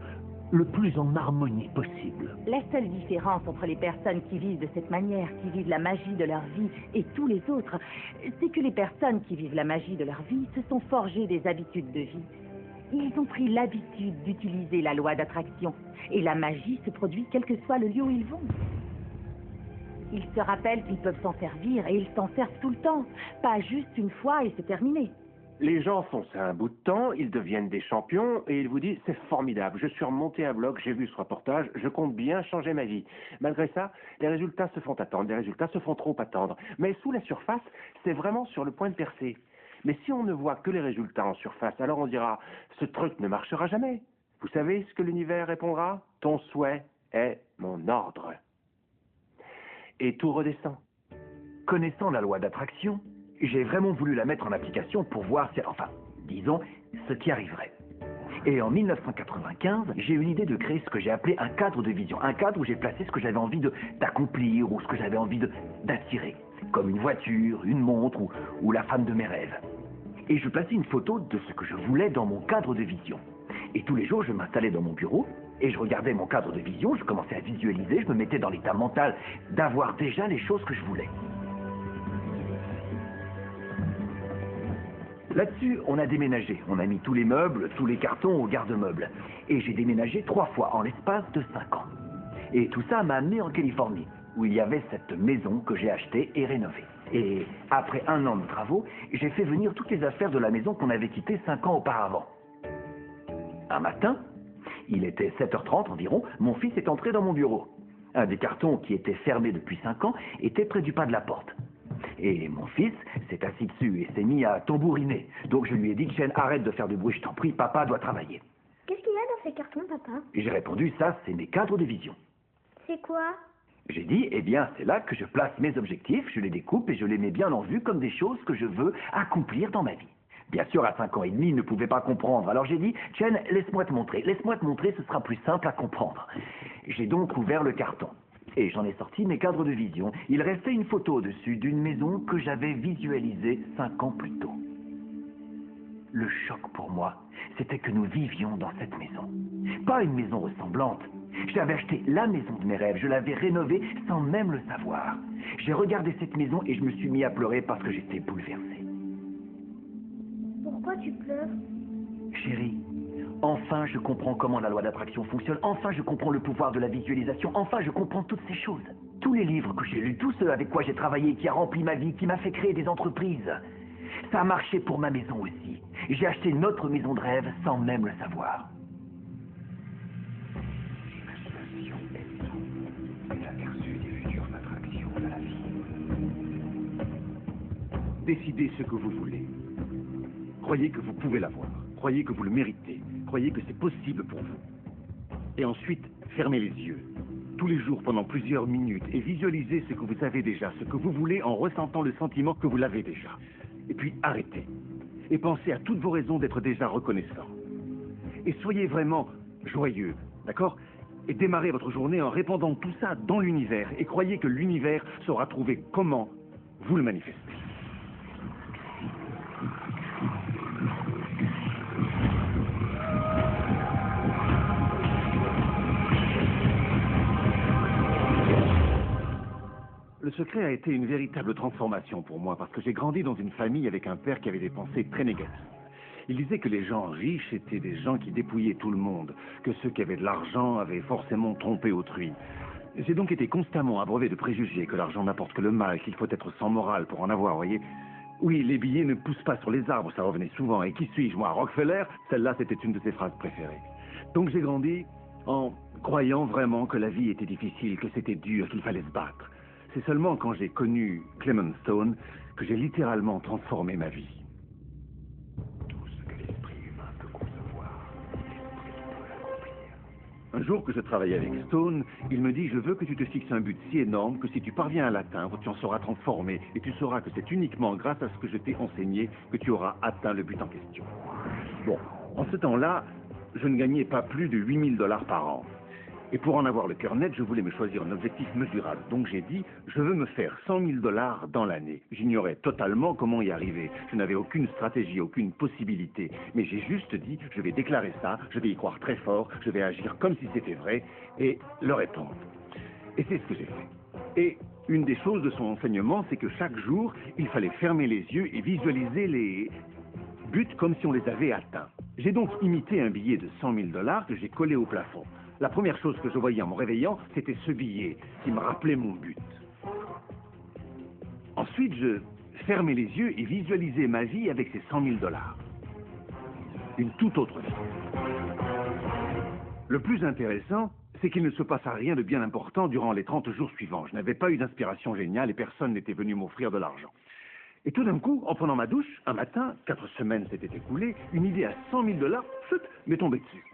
le plus en harmonie possible. La seule différence entre les personnes qui vivent de cette manière, qui vivent la magie de leur vie, et tous les autres, c'est que les personnes qui vivent la magie de leur vie se sont forgées des habitudes de vie. Ils ont pris l'habitude d'utiliser la loi d'attraction. Et la magie se produit quel que soit le lieu où ils vont. Ils se rappellent qu'ils peuvent s'en servir et ils s'en servent tout le temps. Pas juste une fois et c'est terminé. Les gens font ça un bout de temps, ils deviennent des champions et ils vous disent c'est formidable, je suis remonté à bloc, j'ai vu ce reportage, je compte bien changer ma vie. Malgré ça, les résultats se font attendre, les résultats se font trop attendre. Mais sous la surface, c'est vraiment sur le point de percer. Mais si on ne voit que les résultats en surface, alors on dira ce truc ne marchera jamais. Vous savez ce que l'univers répondra? Ton souhait est mon ordre. Et tout redescend. Connaissant la loi d'attraction, j'ai vraiment voulu la mettre en application pour voir si, enfin, disons, ce qui arriverait. Et en 1995, j'ai eu l'idée de créer ce que j'ai appelé un cadre de vision. Un cadre où j'ai placé ce que j'avais envie d'accomplir ou ce que j'avais envie d'attirer. Comme une voiture, une montre ou la femme de mes rêves. Et je plaçais une photo de ce que je voulais dans mon cadre de vision. Et tous les jours, je m'installais dans mon bureau et je regardais mon cadre de vision, je commençais à visualiser, je me mettais dans l'état mental d'avoir déjà les choses que je voulais. Là-dessus, on a déménagé. On a mis tous les meubles, tous les cartons au garde-meubles. Et j'ai déménagé 3 fois en l'espace de 5 ans. Et tout ça m'a amené en Californie, où il y avait cette maison que j'ai achetée et rénovée. Et après 1 an de travaux, j'ai fait venir toutes les affaires de la maison qu'on avait quittée 5 ans auparavant. Un matin, il était 7h30 environ, mon fils est entré dans mon bureau. Un des cartons qui était fermé depuis 5 ans était près du pas de la porte. Et mon fils s'est assis dessus et s'est mis à tambouriner. Donc je lui ai dit, Chen, arrête de faire de bruit, je t'en prie, papa doit travailler. Qu'est-ce qu'il y a dans ces cartons, papa? J'ai répondu, ça, c'est mes cadres de vision. C'est quoi? J'ai dit, eh bien, c'est là que je place mes objectifs, je les découpe et je les mets bien en vue comme des choses que je veux accomplir dans ma vie. Bien sûr, à 5 ans et demi, il ne pouvait pas comprendre. Alors j'ai dit, Chen, laisse-moi te montrer, ce sera plus simple à comprendre. J'ai donc ouvert le carton. Et j'en ai sorti mes cadres de vision. Il restait une photo dessus d'une maison que j'avais visualisée 5 ans plus tôt. Le choc pour moi, c'était que nous vivions dans cette maison. Pas une maison ressemblante. J'avais acheté la maison de mes rêves, je l'avais rénovée sans même le savoir. J'ai regardé cette maison et je me suis mis à pleurer parce que j'étais bouleversé. Pourquoi tu pleures? Chérie, enfin je comprends comment la loi d'attraction fonctionne, enfin je comprends le pouvoir de la visualisation, enfin je comprends toutes ces choses. Tous les livres que j'ai lus, tous ceux avec quoi j'ai travaillé, qui a rempli ma vie, qui m'a fait créer des entreprises. Ça a marché pour ma maison aussi. J'ai acheté notre maison de rêve sans même le savoir. L'imagination est l'aperçu des futures attractions de la vie. décidez ce que vous voulez. Croyez que vous pouvez l'avoir. Croyez que vous le méritez. Croyez que c'est possible pour vous. Et ensuite, fermez les yeux. Tous les jours pendant plusieurs minutes et visualisez ce que vous avez déjà, ce que vous voulez en ressentant le sentiment que vous l'avez déjà. Et puis arrêtez. Et pensez à toutes vos raisons d'être déjà reconnaissant. Et soyez vraiment joyeux, d'accord? Et démarrez votre journée en répandant tout ça dans l'univers. Et croyez que l'univers saura trouver comment vous le manifester. Le secret a été une véritable transformation pour moi parce que j'ai grandi dans une famille avec un père qui avait des pensées très négatives. Il disait que les gens riches étaient des gens qui dépouillaient tout le monde, que ceux qui avaient de l'argent avaient forcément trompé autrui. J'ai donc été constamment abreuvé de préjugés, que l'argent n'apporte que le mal, qu'il faut être sans morale pour en avoir, voyez. Oui, les billets ne poussent pas sur les arbres, ça revenait souvent. Et qui suis-je, moi, Rockefeller? Celle-là, c'était une de ses phrases préférées. Donc j'ai grandi en croyant vraiment que la vie était difficile, que c'était dur, qu'il fallait se battre. C'est seulement quand j'ai connu Clement Stone que j'ai littéralement transformé ma vie. Tout ce que l'esprit humain peut concevoir, l'esprit peut l'accomplir. Un jour que je travaillais avec Stone, il me dit « Je veux que tu te fixes un but si énorme que si tu parviens à l'atteindre, tu en seras transformé et tu sauras que c'est uniquement grâce à ce que je t'ai enseigné que tu auras atteint le but en question. » Bon, en ce temps-là, je ne gagnais pas plus de 8 000 $ par an. Et pour en avoir le cœur net, je voulais me choisir un objectif mesurable. Donc j'ai dit, je veux me faire 100 000 $ dans l'année. J'ignorais totalement comment y arriver. Je n'avais aucune stratégie, aucune possibilité. Mais j'ai juste dit, je vais déclarer ça, je vais y croire très fort, je vais agir comme si c'était vrai et le répondre. Et c'est ce que j'ai fait. Et une des choses de son enseignement, c'est que chaque jour, il fallait fermer les yeux et visualiser les buts comme si on les avait atteints. J'ai donc imité un billet de 100 000 $ que j'ai collé au plafond. La première chose que je voyais en me réveillant, c'était ce billet qui me rappelait mon but. Ensuite, je fermais les yeux et visualisais ma vie avec ces 100 000 $. Une toute autre vie. Le plus intéressant, c'est qu'il ne se passa rien de bien important durant les 30 jours suivants. Je n'avais pas eu d'inspiration géniale et personne n'était venu m'offrir de l'argent. Et tout d'un coup, en prenant ma douche, un matin, 4 semaines s'étaient écoulées, une idée à 100 000 $ m'est tombée dessus.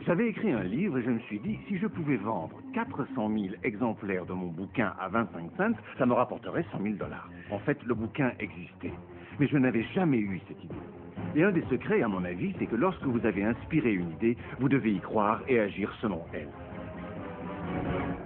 J'avais écrit un livre et je me suis dit, si je pouvais vendre 400 000 exemplaires de mon bouquin à 25 cents, ça me rapporterait 100 000 $. En fait, le bouquin existait, mais je n'avais jamais eu cette idée. Et un des secrets, à mon avis, c'est que lorsque vous avez inspiré une idée, vous devez y croire et agir selon elle.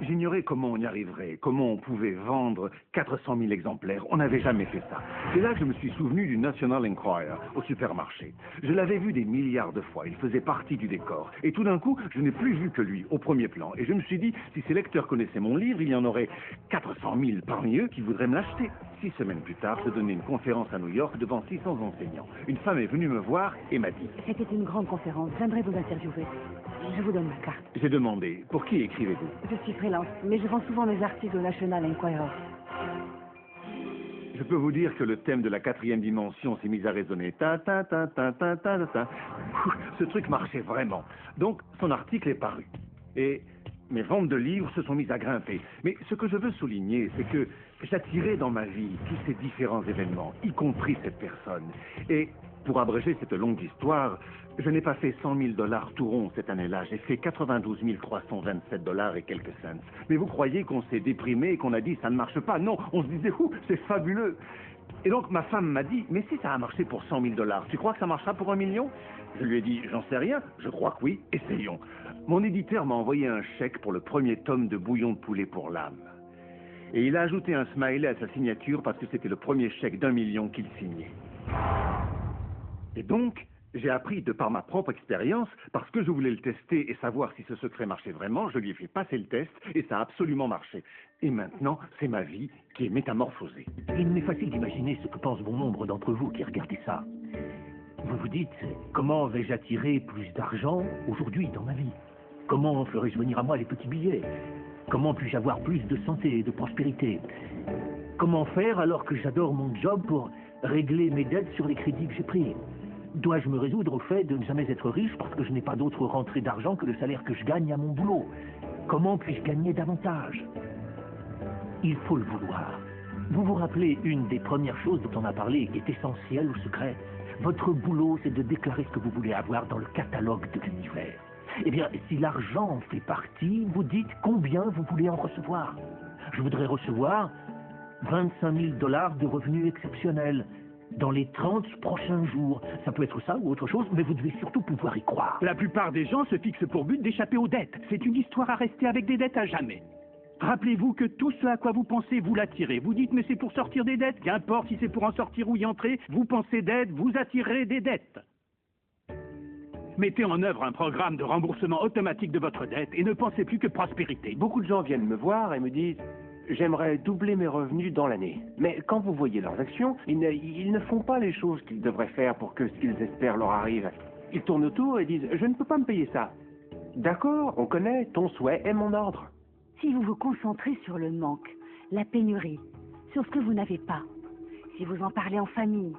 J'ignorais comment on y arriverait, comment on pouvait vendre 400 000 exemplaires. On n'avait jamais fait ça. C'est là que je me suis souvenu du National Enquirer au supermarché. Je l'avais vu des milliards de fois. Il faisait partie du décor. Et tout d'un coup, je n'ai plus vu que lui, au premier plan. Et je me suis dit, si ces lecteurs connaissaient mon livre, il y en aurait 400 000 parmi eux qui voudraient me l'acheter. 6 semaines plus tard, je donnais une conférence à New York devant 600 enseignants. Une femme est venue me voir et m'a dit... C'était une grande conférence. J'aimerais vous interviewer. Je vous donne ma carte. J'ai demandé, pour qui écrivez-vous? Je suis freelance, mais je vends souvent mes articles au National Enquirer. Je peux vous dire que le thème de la 4e dimension s'est mis à résonner. Ta ta ta ta ta ta ta. Ce truc marchait vraiment. Donc, son article est paru. Et mes ventes de livres se sont mises à grimper. Mais ce que je veux souligner, c'est que j'attirais dans ma vie tous ces différents événements, y compris cette personne. Et pour abréger cette longue histoire, je n'ai pas fait 100 000 $ tout rond cette année-là. J'ai fait 92 327 $ et quelques cents. Mais vous croyez qu'on s'est déprimé et qu'on a dit ça ne marche pas? Non, on se disait c'est fabuleux. Et donc ma femme m'a dit mais si ça a marché pour 100 000 $, tu crois que ça marchera pour 1 million? Je lui ai dit j'en sais rien, je crois que oui, essayons. Mon éditeur m'a envoyé un chèque pour le premier tome de Bouillon de poulet pour l'âme. Et il a ajouté un smiley à sa signature parce que c'était le premier chèque d'1 million qu'il signait. Et donc, j'ai appris de par ma propre expérience, parce que je voulais le tester et savoir si ce secret marchait vraiment, je lui ai fait passer le test et ça a absolument marché. Et maintenant, c'est ma vie qui est métamorphosée. Il m'est facile d'imaginer ce que pense bon nombre d'entre vous qui regardez ça. Vous vous dites, comment vais-je attirer plus d'argent aujourd'hui dans ma vie? Comment ferai-je venir à moi les petits billets? Comment puis-je avoir plus de santé et de prospérité? Comment faire alors que j'adore mon job pour régler mes dettes sur les crédits que j'ai pris? Dois-je me résoudre au fait de ne jamais être riche parce que je n'ai pas d'autre rentrée d'argent que le salaire que je gagne à mon boulot? Comment puis-je gagner davantage? Il faut le vouloir. Vous vous rappelez, une des premières choses dont on a parlé et qui est essentielle au secret, votre boulot, c'est de déclarer ce que vous voulez avoir dans le catalogue de l'univers. Eh bien, si l'argent en fait partie, vous dites combien vous voulez en recevoir. Je voudrais recevoir 25 000 $ de revenus exceptionnels dans les 30 prochains jours. Ça peut être ça ou autre chose, mais vous devez surtout pouvoir y croire. La plupart des gens se fixent pour but d'échapper aux dettes. C'est une histoire à rester avec des dettes à jamais. Rappelez-vous que tout ce à quoi vous pensez, vous l'attirez. Vous dites, mais c'est pour sortir des dettes. Qu'importe si c'est pour en sortir ou y entrer, vous pensez dettes, vous attirez des dettes. Mettez en œuvre un programme de remboursement automatique de votre dette et ne pensez plus que prospérité. Beaucoup de gens viennent me voir et me disent « J'aimerais doubler mes revenus dans l'année ». Mais quand vous voyez leurs actions, ils ne font pas les choses qu'ils devraient faire pour que ce qu'ils espèrent leur arrive. Ils tournent autour et disent « Je ne peux pas me payer ça ». D'accord, on connaît, ton souhait est mon ordre. Si vous vous concentrez sur le manque, la pénurie, sur ce que vous n'avez pas, si vous en parlez en famille,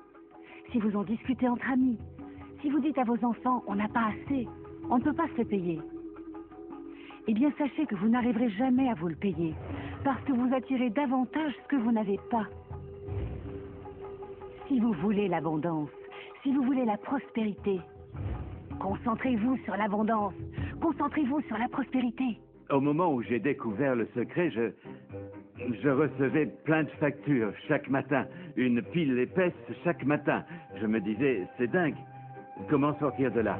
si vous en discutez entre amis, si vous dites à vos enfants, on n'a pas assez, on ne peut pas se payer, eh bien sachez que vous n'arriverez jamais à vous le payer, parce que vous attirez davantage ce que vous n'avez pas. Si vous voulez l'abondance, si vous voulez la prospérité, concentrez-vous sur l'abondance, concentrez-vous sur la prospérité. Au moment où j'ai découvert le secret, je recevais plein de factures chaque matin, une pile épaisse chaque matin. Je me disais, c'est dingue. Comment sortir de là?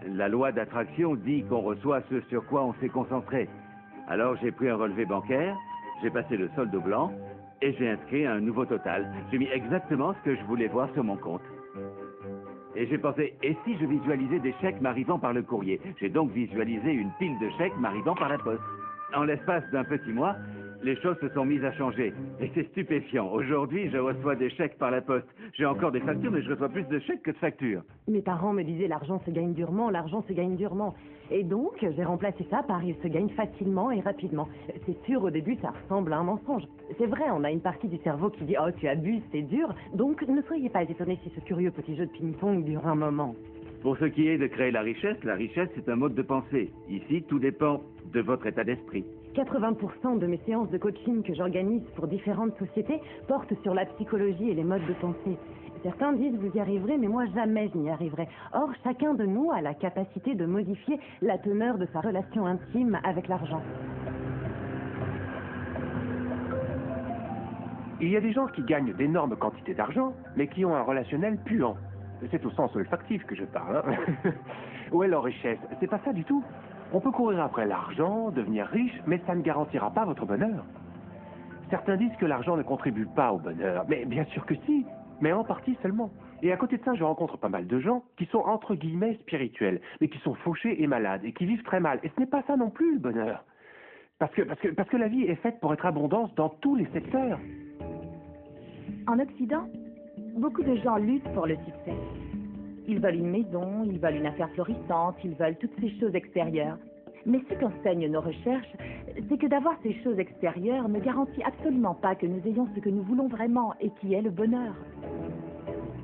La loi d'attraction dit qu'on reçoit ce sur quoi on s'est concentré. Alors j'ai pris un relevé bancaire, j'ai passé le solde au blanc et j'ai inscrit un nouveau total. J'ai mis exactement ce que je voulais voir sur mon compte. Et j'ai pensé, et si je visualisais des chèques m'arrivant par le courrier? J'ai donc visualisé une pile de chèques m'arrivant par la poste. En l'espace d'un petit mois, les choses se sont mises à changer. Et c'est stupéfiant. Aujourd'hui, je reçois des chèques par la poste. J'ai encore des factures, mais je reçois plus de chèques que de factures. Mes parents me disaient l'argent se gagne durement, l'argent se gagne durement. Et donc, j'ai remplacé ça par il se gagne facilement et rapidement. C'est sûr, au début, ça ressemble à un mensonge. C'est vrai, on a une partie du cerveau qui dit « Oh, tu abuses, c'est dur ». Donc, ne soyez pas étonnés si ce curieux petit jeu de ping-pong dure un moment. Pour ce qui est de créer la richesse, c'est un mode de pensée. Ici, tout dépend de votre état d'esprit. 80% de mes séances de coaching que j'organise pour différentes sociétés portent sur la psychologie et les modes de pensée. Certains disent vous y arriverez, mais moi jamais je n'y arriverai. Or, chacun de nous a la capacité de modifier la teneur de sa relation intime avec l'argent. Il y a des gens qui gagnent d'énormes quantités d'argent, mais qui ont un relationnel puant. C'est au sens olfactif que je parle. Hein. Où est leur richesse? C'est pas ça du tout. On peut courir après l'argent, devenir riche, mais ça ne garantira pas votre bonheur. Certains disent que l'argent ne contribue pas au bonheur, mais bien sûr que si, mais en partie seulement. Et à côté de ça, je rencontre pas mal de gens qui sont entre guillemets spirituels, mais qui sont fauchés et malades, et qui vivent très mal. Et ce n'est pas ça non plus, le bonheur. Parce que la vie est faite pour être abondance dans tous les secteurs. En Occident, beaucoup de gens luttent pour le succès. Ils veulent une maison, ils veulent une affaire florissante, ils veulent toutes ces choses extérieures. Mais ce qu'enseignent nos recherches, c'est que d'avoir ces choses extérieures ne garantit absolument pas que nous ayons ce que nous voulons vraiment et qui est le bonheur.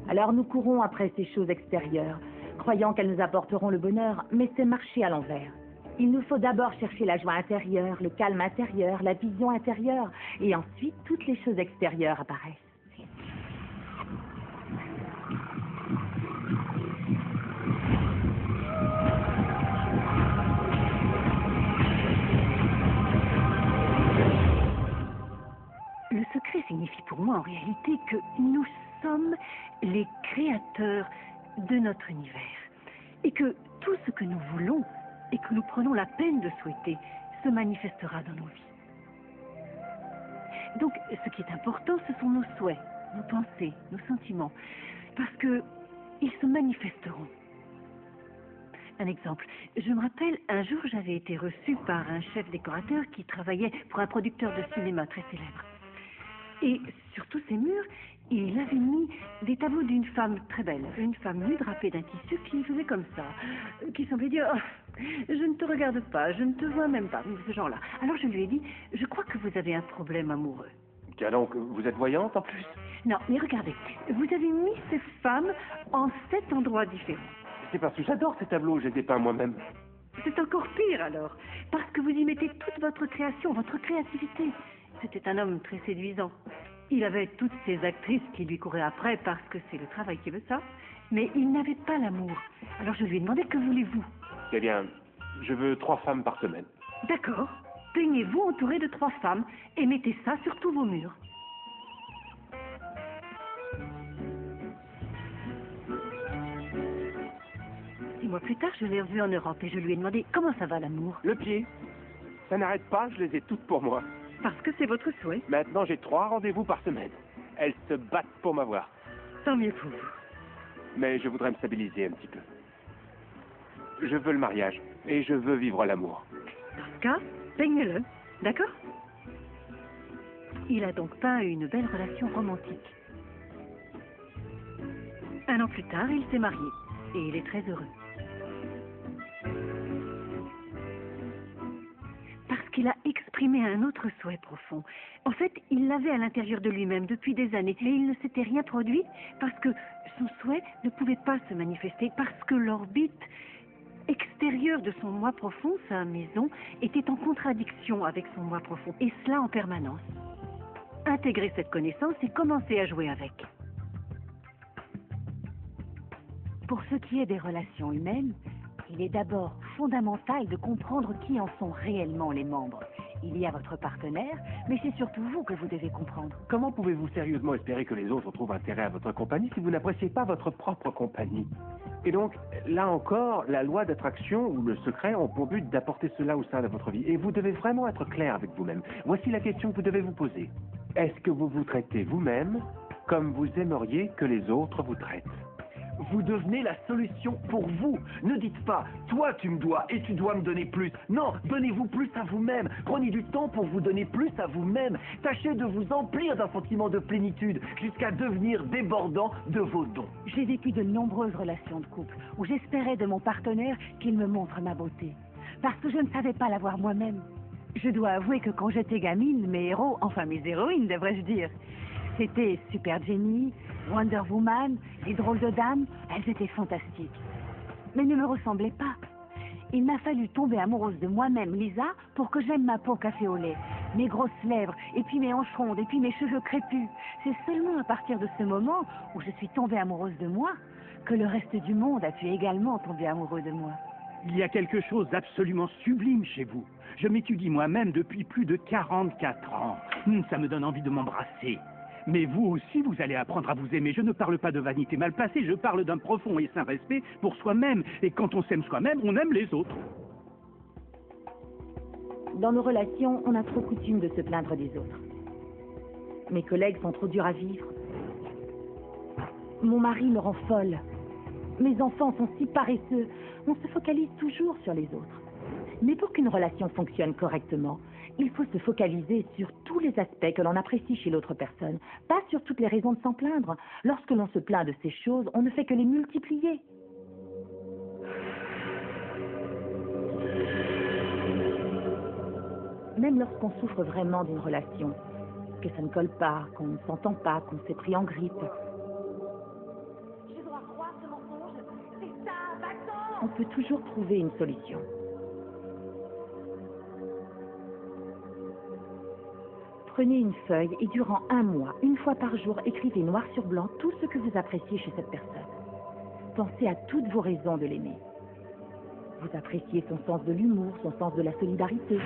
Alors nous courons après ces choses extérieures, croyant qu'elles nous apporteront le bonheur, mais c'est marcher à l'envers. Il nous faut d'abord chercher la joie intérieure, le calme intérieur, la vision intérieure, et ensuite toutes les choses extérieures apparaissent. Le secret signifie pour moi en réalité que nous sommes les créateurs de notre univers et que tout ce que nous voulons et que nous prenons la peine de souhaiter se manifestera dans nos vies. Donc ce qui est important, ce sont nos souhaits, nos pensées, nos sentiments, parce que ils se manifesteront. Un exemple, je me rappelle, un jour j'avais été reçue par un chef décorateur qui travaillait pour un producteur de cinéma très célèbre. Et sur tous ces murs, il avait mis des tableaux d'une femme très belle, une femme nue drapée d'un tissu qui faisait comme ça, qui semblait dire oh, « Je ne te regarde pas, je ne te vois même pas », ce genre-là. Alors je lui ai dit « Je crois que vous avez un problème amoureux. » Tiens donc, vous êtes voyante en plus? Non, mais regardez, vous avez mis cette femme en 7 endroits différents. C'est parce que j'adore ces tableaux, je les ai peints moi-même. C'est encore pire alors, parce que vous y mettez toute votre création, votre créativité. C'était un homme très séduisant. Il avait toutes ces actrices qui lui couraient après parce que c'est le travail qui veut ça. Mais il n'avait pas l'amour. Alors je lui ai demandé que voulez-vous. Eh bien, je veux 3 femmes par semaine. D'accord. Peignez-vous entouré de 3 femmes et mettez ça sur tous vos murs. Mois plus tard, je l'ai revu en Europe et je lui ai demandé comment ça va l'amour. Le pied. Ça n'arrête pas, je les ai toutes pour moi. Parce que c'est votre souhait. Maintenant, j'ai 3 rendez-vous par semaine. Elles se battent pour m'avoir. Tant mieux pour vous. Mais je voudrais me stabiliser un petit peu. Je veux le mariage et je veux vivre l'amour. Dans ce cas, peigne-le. D'accord? Il a donc peint une belle relation romantique. 1 an plus tard, il s'est marié et il est très heureux. Parce qu'il a exprimé un autre souhait profond. En fait, il l'avait à l'intérieur de lui-même depuis des années, mais il ne s'était rien produit parce que son souhait ne pouvait pas se manifester, parce que l'orbite extérieure de son moi profond, sa maison, était en contradiction avec son moi profond, et cela en permanence. Intégrer cette connaissance et commencer à jouer avec. Pour ce qui est des relations humaines, il est d'abord fondamental de comprendre qui en sont réellement les membres. Il y a votre partenaire, mais c'est surtout vous que vous devez comprendre. Comment pouvez-vous sérieusement espérer que les autres trouvent intérêt à votre compagnie si vous n'appréciez pas votre propre compagnie? Et donc, là encore, la loi d'attraction ou le secret ont pour but d'apporter cela au sein de votre vie. Et vous devez vraiment être clair avec vous-même. Voici la question que vous devez vous poser. Est-ce que vous vous traitez vous-même comme vous aimeriez que les autres vous traitent? Vous devenez la solution pour vous. Ne dites pas « toi tu me dois et tu dois me donner plus ». Non, donnez-vous plus à vous-même. Prenez du temps pour vous donner plus à vous-même. Tâchez de vous emplir d'un sentiment de plénitude jusqu'à devenir débordant de vos dons. J'ai vécu de nombreuses relations de couple où j'espérais de mon partenaire qu'il me montre ma beauté. Parce que je ne savais pas l'avoir moi-même. Je dois avouer que quand j'étais gamine, mes héros, enfin mes héroïnes devrais-je dire, c'était Super Jenny, Wonder Woman, les drôles de dames, elles étaient fantastiques. Mais ne me ressemblaient pas. Il m'a fallu tomber amoureuse de moi-même, Lisa, pour que j'aime ma peau café au lait, mes grosses lèvres, et puis mes hanches rondes, et puis mes cheveux crépus. C'est seulement à partir de ce moment où je suis tombée amoureuse de moi que le reste du monde a pu également tomber amoureux de moi. Il y a quelque chose d'absolument sublime chez vous. Je m'étudie moi-même depuis plus de 44 ans. Ça me donne envie de m'embrasser. Mais vous aussi, vous allez apprendre à vous aimer. Je ne parle pas de vanité mal placée, je parle d'un profond et sain respect pour soi-même. Et quand on s'aime soi-même, on aime les autres. Dans nos relations, on a trop coutume de se plaindre des autres. Mes collègues sont trop durs à vivre. Mon mari me rend folle. Mes enfants sont si paresseux. On se focalise toujours sur les autres. Mais pour qu'une relation fonctionne correctement, il faut se focaliser sur tous les aspects que l'on apprécie chez l'autre personne, pas sur toutes les raisons de s'en plaindre. Lorsque l'on se plaint de ces choses, on ne fait que les multiplier. Même lorsqu'on souffre vraiment d'une relation, que ça ne colle pas, qu'on ne s'entend pas, qu'on s'est pris en grippe, je dois croire ce mensonge, c'est ça, va-t'en! On peut toujours trouver une solution. Prenez une feuille et durant 1 mois, 1 fois par jour, écrivez noir sur blanc tout ce que vous appréciez chez cette personne. Pensez à toutes vos raisons de l'aimer. Vous appréciez son sens de l'humour, son sens de la solidarité.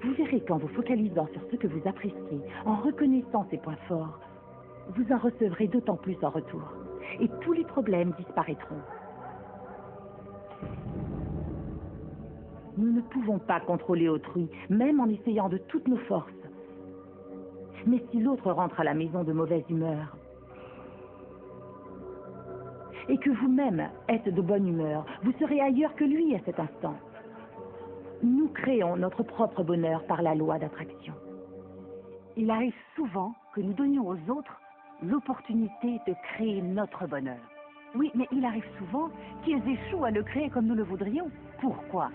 Vous verrez qu'en vous focalisant sur ce que vous appréciez, en reconnaissant ses points forts, vous en recevrez d'autant plus en retour. Et tous les problèmes disparaîtront. Nous ne pouvons pas contrôler autrui, même en essayant de toutes nos forces. Mais si l'autre rentre à la maison de mauvaise humeur, et que vous-même êtes de bonne humeur, vous serez ailleurs que lui à cet instant. Nous créons notre propre bonheur par la loi d'attraction. Il arrive souvent que nous donnions aux autres l'opportunité de créer notre bonheur. Oui, mais il arrive souvent qu'ils échouent à le créer comme nous le voudrions. Pourquoi?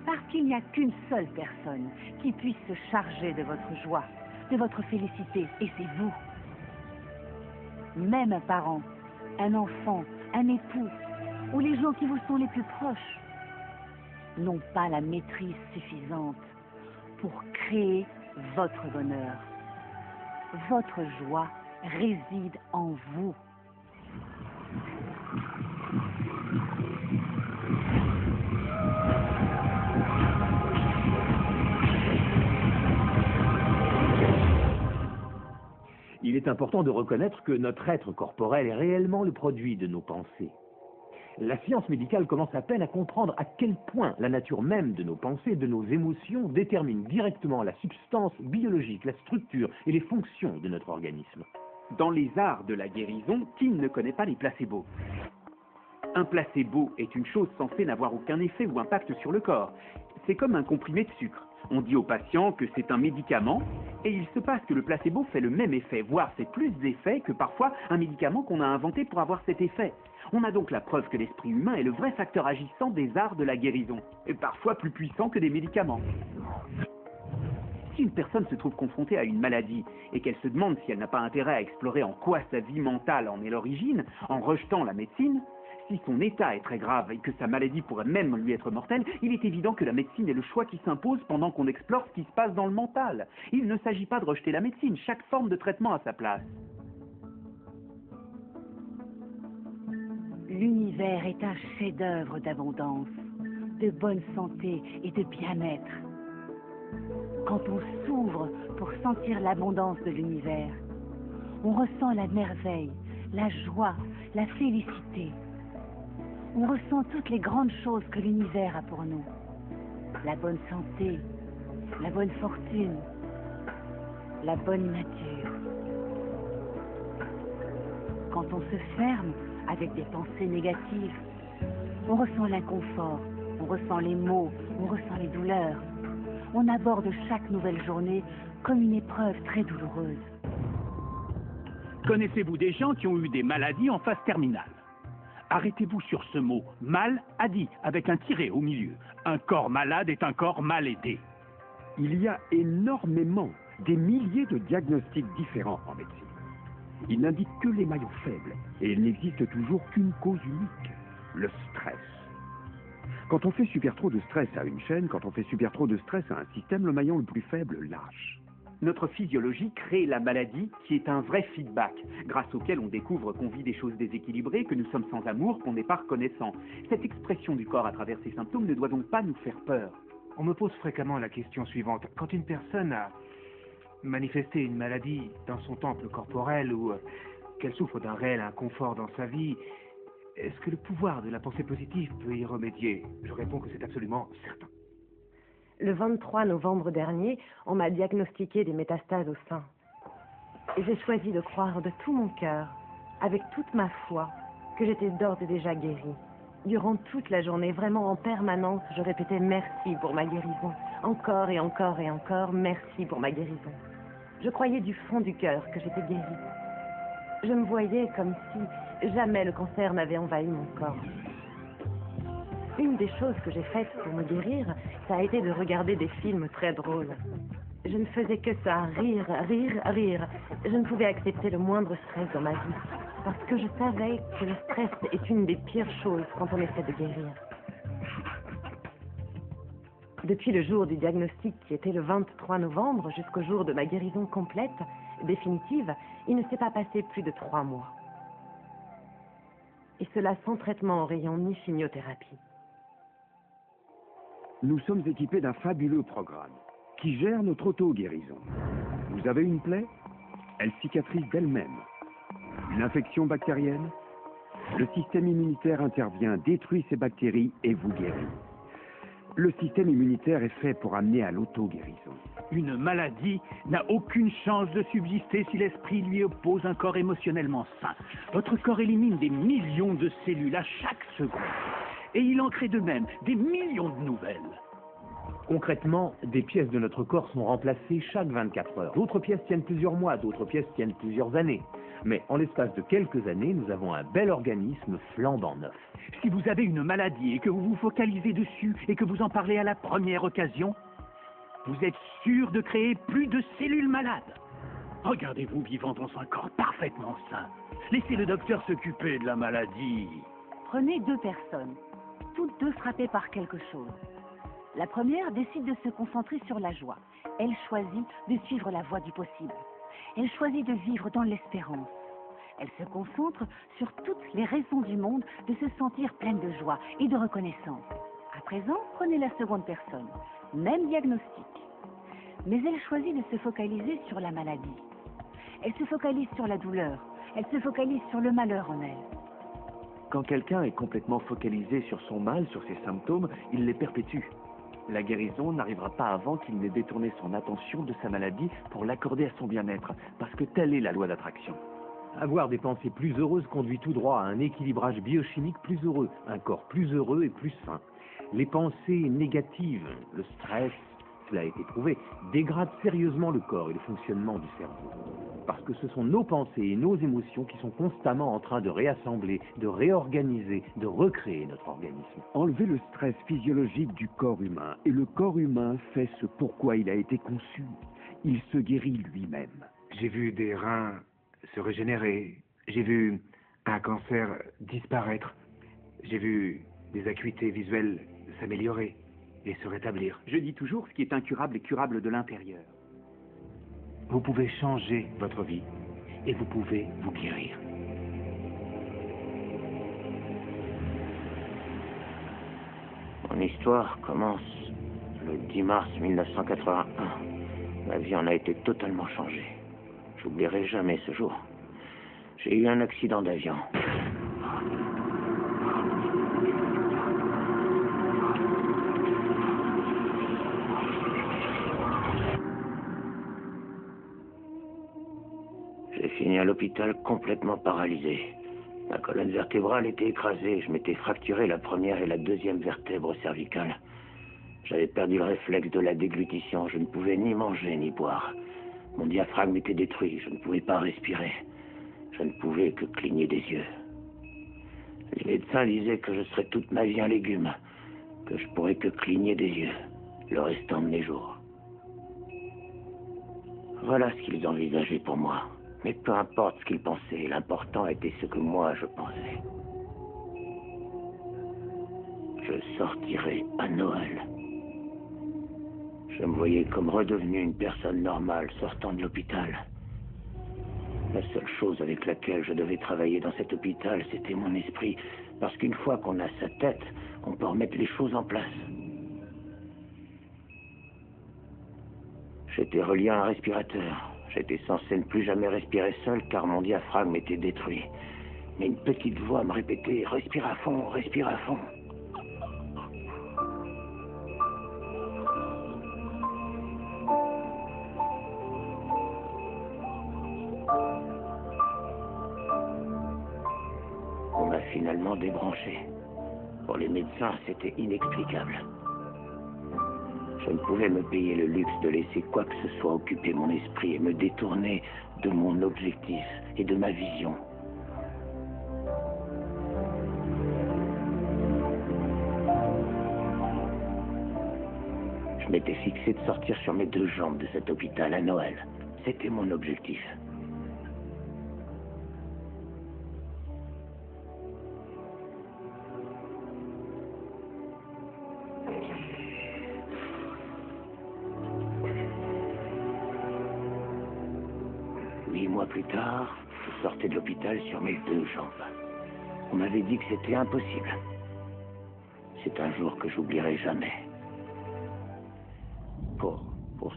Parce qu'il n'y a qu'une seule personne qui puisse se charger de votre joie, de votre félicité, et c'est vous. Même un parent, un enfant, un époux, ou les gens qui vous sont les plus proches, n'ont pas la maîtrise suffisante pour créer votre bonheur. Votre joie réside en vous. Il est important de reconnaître que notre être corporel est réellement le produit de nos pensées. La science médicale commence à peine à comprendre à quel point la nature même de nos pensées, de nos émotions, détermine directement la substance biologique, la structure et les fonctions de notre organisme. Dans les arts de la guérison, qui ne connaît pas les placebos? Un placebo est une chose censée n'avoir aucun effet ou impact sur le corps. C'est comme un comprimé de sucre. On dit au patient que c'est un médicament, et il se passe que le placebo fait le même effet, voire c'est plus d'effet que parfois un médicament qu'on a inventé pour avoir cet effet. On a donc la preuve que l'esprit humain est le vrai facteur agissant des arts de la guérison, et parfois plus puissant que des médicaments. Si une personne se trouve confrontée à une maladie et qu'elle se demande si elle n'a pas intérêt à explorer en quoi sa vie mentale en est l'origine, en rejetant la médecine, si son état est très grave et que sa maladie pourrait même lui être mortelle, il est évident que la médecine est le choix qui s'impose pendant qu'on explore ce qui se passe dans le mental. Il ne s'agit pas de rejeter la médecine, chaque forme de traitement a sa place. L'univers est un chef-d'œuvre d'abondance, de bonne santé et de bien-être. Quand on s'ouvre pour sentir l'abondance de l'univers, on ressent la merveille, la joie, la félicité. On ressent toutes les grandes choses que l'univers a pour nous. La bonne santé, la bonne fortune, la bonne nature. Quand on se ferme avec des pensées négatives, on ressent l'inconfort, on ressent les maux, on ressent les douleurs. On aborde chaque nouvelle journée comme une épreuve très douloureuse. Connaissez-vous des gens qui ont eu des maladies en phase terminale? Arrêtez-vous sur ce mot « mal-adi » avec un tiret au milieu. Un corps malade est un corps mal aidé. Il y a énormément, des milliers de diagnostics différents en médecine. Ils n'indiquent que les maillons faibles, et il n'existe toujours qu'une cause unique, le stress. Quand on fait super trop de stress à une chaîne, quand on fait super trop de stress à un système, le maillon le plus faible lâche. Notre physiologie crée la maladie qui est un vrai feedback, grâce auquel on découvre qu'on vit des choses déséquilibrées, que nous sommes sans amour, qu'on n'est pas reconnaissant. Cette expression du corps à travers ces symptômes ne doit donc pas nous faire peur. On me pose fréquemment la question suivante. Quand une personne a manifesté une maladie dans son temple corporel ou qu'elle souffre d'un réel inconfort dans sa vie, est-ce que le pouvoir de la pensée positive peut y remédier? Je réponds que c'est absolument certain. Le 23 novembre dernier, on m'a diagnostiqué des métastases au sein. Et j'ai choisi de croire de tout mon cœur, avec toute ma foi, que j'étais d'ores et déjà guérie. Durant toute la journée, vraiment en permanence, je répétais merci pour ma guérison. Encore et encore et encore, merci pour ma guérison. Je croyais du fond du cœur que j'étais guérie. Je me voyais comme si jamais le cancer n'avait envahi mon corps. Une des choses que j'ai faites pour me guérir, ça a été de regarder des films très drôles. Je ne faisais que ça, rire, rire, rire. Je ne pouvais accepter le moindre stress dans ma vie, parce que je savais que le stress est une des pires choses quand on essaie de guérir. Depuis le jour du diagnostic, qui était le 23 novembre, jusqu'au jour de ma guérison complète, définitive, il ne s'est pas passé plus de 3 mois. Et cela sans traitement en rayon ni chimiothérapie. Nous sommes équipés d'un fabuleux programme qui gère notre auto-guérison. Vous avez une plaie? Elle cicatrise d'elle-même. Une infection bactérienne? Le système immunitaire intervient, détruit ces bactéries et vous guérit. Le système immunitaire est fait pour amener à l'auto-guérison. Une maladie n'a aucune chance de subsister si l'esprit lui oppose un corps émotionnellement sain. Votre corps élimine des millions de cellules à chaque seconde. Et il en crée de même des millions de nouvelles. Concrètement, des pièces de notre corps sont remplacées chaque 24 heures. D'autres pièces tiennent plusieurs mois, d'autres pièces tiennent plusieurs années. Mais en l'espace de quelques années, nous avons un bel organisme flambant neuf. Si vous avez une maladie et que vous vous focalisez dessus et que vous en parlez à la première occasion, vous êtes sûr de créer plus de cellules malades. Regardez-vous vivant dans un corps parfaitement sain. Laissez le docteur s'occuper de la maladie. Prenez 2 personnes, toutes 2 frappées par quelque chose. La première décide de se concentrer sur la joie. Elle choisit de suivre la voie du possible. Elle choisit de vivre dans l'espérance. Elle se concentre sur toutes les raisons du monde de se sentir pleine de joie et de reconnaissance. À présent, prenez la seconde personne. Même diagnostic. Mais elle choisit de se focaliser sur la maladie. Elle se focalise sur la douleur. Elle se focalise sur le malheur en elle. Quand quelqu'un est complètement focalisé sur son mal, sur ses symptômes, il les perpétue. La guérison n'arrivera pas avant qu'il n'ait détourné son attention de sa maladie pour l'accorder à son bien-être, parce que telle est la loi d'attraction. Avoir des pensées plus heureuses conduit tout droit à un équilibrage biochimique plus heureux, un corps plus heureux et plus sain. Les pensées négatives, le stress, cela a été prouvé, dégradent sérieusement le corps et le fonctionnement du cerveau. Parce que ce sont nos pensées et nos émotions qui sont constamment en train de réassembler, de réorganiser, de recréer notre organisme. Enlevez le stress physiologique du corps humain, et le corps humain fait ce pourquoi il a été conçu. Il se guérit lui-même. J'ai vu des reins se régénérer, j'ai vu un cancer disparaître, j'ai vu des acuités visuelles s'améliorer et se rétablir. Je dis toujours, ce qui est incurable est curable de l'intérieur. Vous pouvez changer votre vie et vous pouvez vous guérir. Mon histoire commence le 10 mars 1981. Ma vie en a été totalement changée. J'oublierai jamais ce jour. J'ai eu un accident d'avion. J'ai fini à l'hôpital complètement paralysé. Ma colonne vertébrale était écrasée. Je m'étais fracturé la première et la deuxième vertèbre cervicale. J'avais perdu le réflexe de la déglutition. Je ne pouvais ni manger ni boire. Mon diaphragme était détruit. Je ne pouvais pas respirer. Je ne pouvais que cligner des yeux. Les médecins disaient que je serais toute ma vie un légume, que je pourrais que cligner des yeux le restant de mes jours. Voilà ce qu'ils envisageaient pour moi. Mais peu importe ce qu'ils pensaient, l'important était ce que moi je pensais. Je sortirai à Noël. Je me voyais comme redevenu une personne normale sortant de l'hôpital. La seule chose avec laquelle je devais travailler dans cet hôpital, c'était mon esprit. Parce qu'une fois qu'on a sa tête, on peut remettre les choses en place. J'étais relié à un respirateur. J'étais censé ne plus jamais respirer seul car mon diaphragme était détruit. Mais une petite voix me répétait « Respire à fond, respire à fond ». On m'a finalement débranché. Pour les médecins, c'était inexplicable. Je ne pouvais me payer le luxe de laisser quoi que ce soit occuper mon esprit et me détourner de mon objectif et de ma vision. Je m'étais fixé de sortir sur mes deux jambes de cet hôpital à Noël. C'était mon objectif. Plus tard, je sortais de l'hôpital sur mes deux jambes. On m'avait dit que c'était impossible. C'est un jour que j'oublierai jamais. Pour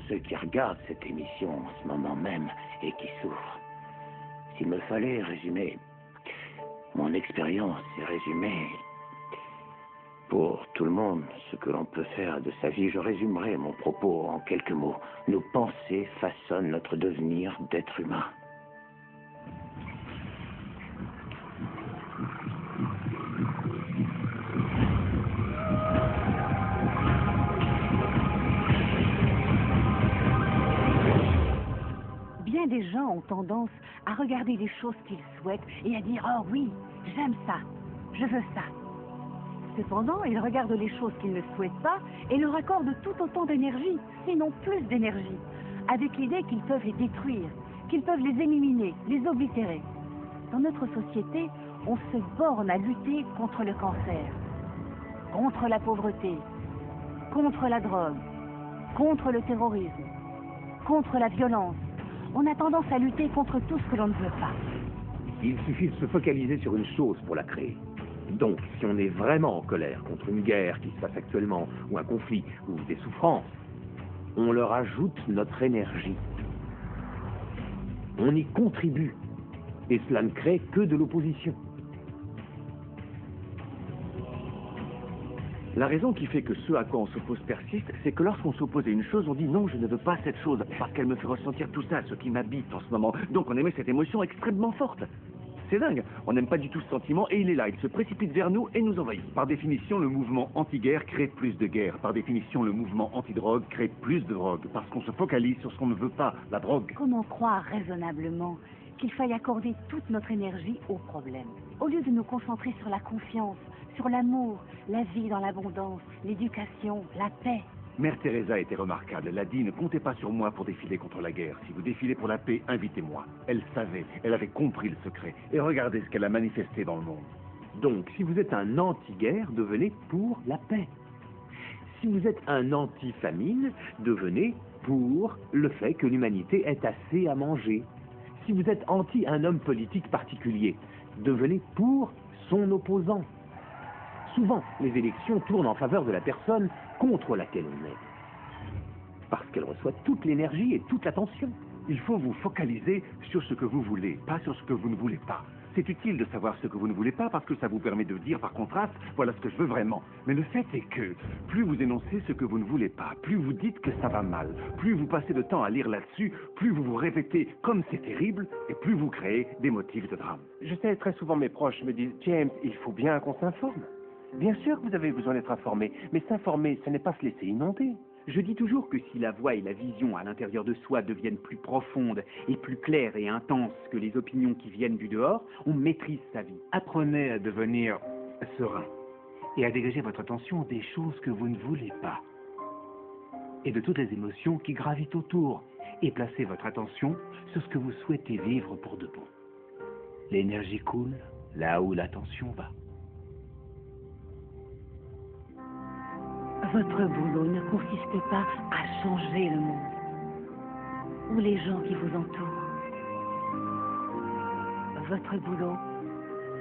ceux qui regardent cette émission en ce moment même et qui souffrent, s'il me fallait résumer mon expérience et résumer pour tout le monde ce que l'on peut faire de sa vie, je résumerai mon propos en quelques mots. Nos pensées façonnent notre devenir d'être humain. Bien des gens ont tendance à regarder les choses qu'ils souhaitent et à dire « Oh oui, j'aime ça, je veux ça ». Cependant, ils regardent les choses qu'ils ne souhaitent pas et leur accordent tout autant d'énergie, sinon plus d'énergie, avec l'idée qu'ils peuvent les détruire, qu'ils peuvent les éliminer, les oblitérer. Dans notre société, on se borne à lutter contre le cancer, contre la pauvreté, contre la drogue, contre le terrorisme, contre la violence. On a tendance à lutter contre tout ce que l'on ne veut pas. Il suffit de se focaliser sur une chose pour la créer. Donc, si on est vraiment en colère contre une guerre qui se passe actuellement, ou un conflit, ou des souffrances, on leur ajoute notre énergie. On y contribue. Et cela ne crée que de l'opposition. La raison qui fait que ce à quoi on s'oppose persiste, c'est que lorsqu'on s'oppose à une chose, on dit non, je ne veux pas cette chose, parce qu'elle me fait ressentir tout ça, ce qui m'habite en ce moment. Donc on émet cette émotion extrêmement forte. C'est dingue, on n'aime pas du tout ce sentiment et il est là, il se précipite vers nous et nous envahit. Par définition, le mouvement anti-guerre crée plus de guerre. Par définition, le mouvement anti-drogue crée plus de drogue, parce qu'on se focalise sur ce qu'on ne veut pas, la drogue. Comment croire raisonnablement qu'il faille accorder toute notre énergie au problème, au lieu de nous concentrer sur la confiance, sur l'amour, la vie dans l'abondance, l'éducation, la paix. Mère Teresa était remarquable. Elle a dit, ne comptez pas sur moi pour défiler contre la guerre. Si vous défilez pour la paix, invitez-moi. Elle savait, elle avait compris le secret. Et regardez ce qu'elle a manifesté dans le monde. Donc, si vous êtes un anti-guerre, devenez pour la paix. Si vous êtes un anti-famine, devenez pour le fait que l'humanité ait assez à manger. Si vous êtes anti un homme politique particulier, devenez pour son opposant. Souvent, les élections tournent en faveur de la personne contre laquelle on est. Parce qu'elle reçoit toute l'énergie et toute l'attention. Il faut vous focaliser sur ce que vous voulez, pas sur ce que vous ne voulez pas. C'est utile de savoir ce que vous ne voulez pas parce que ça vous permet de dire par contraste, voilà ce que je veux vraiment. Mais le fait est que plus vous énoncez ce que vous ne voulez pas, plus vous dites que ça va mal, plus vous passez de temps à lire là-dessus, plus vous vous répétez comme c'est terrible et plus vous créez des motifs de drame. Je sais, très souvent mes proches me disent « James, il faut bien qu'on s'informe ». Bien sûr que vous avez besoin d'être informé, mais s'informer, ce n'est pas se laisser inonder. Je dis toujours que si la voix et la vision à l'intérieur de soi deviennent plus profondes et plus claires et intenses que les opinions qui viennent du dehors, on maîtrise sa vie. Apprenez à devenir serein et à dégager votre attention des choses que vous ne voulez pas et de toutes les émotions qui gravitent autour et placez votre attention sur ce que vous souhaitez vivre pour de bon. L'énergie coule là où l'attention va. Votre boulot ne consiste pas à changer le monde ou les gens qui vous entourent. Votre boulot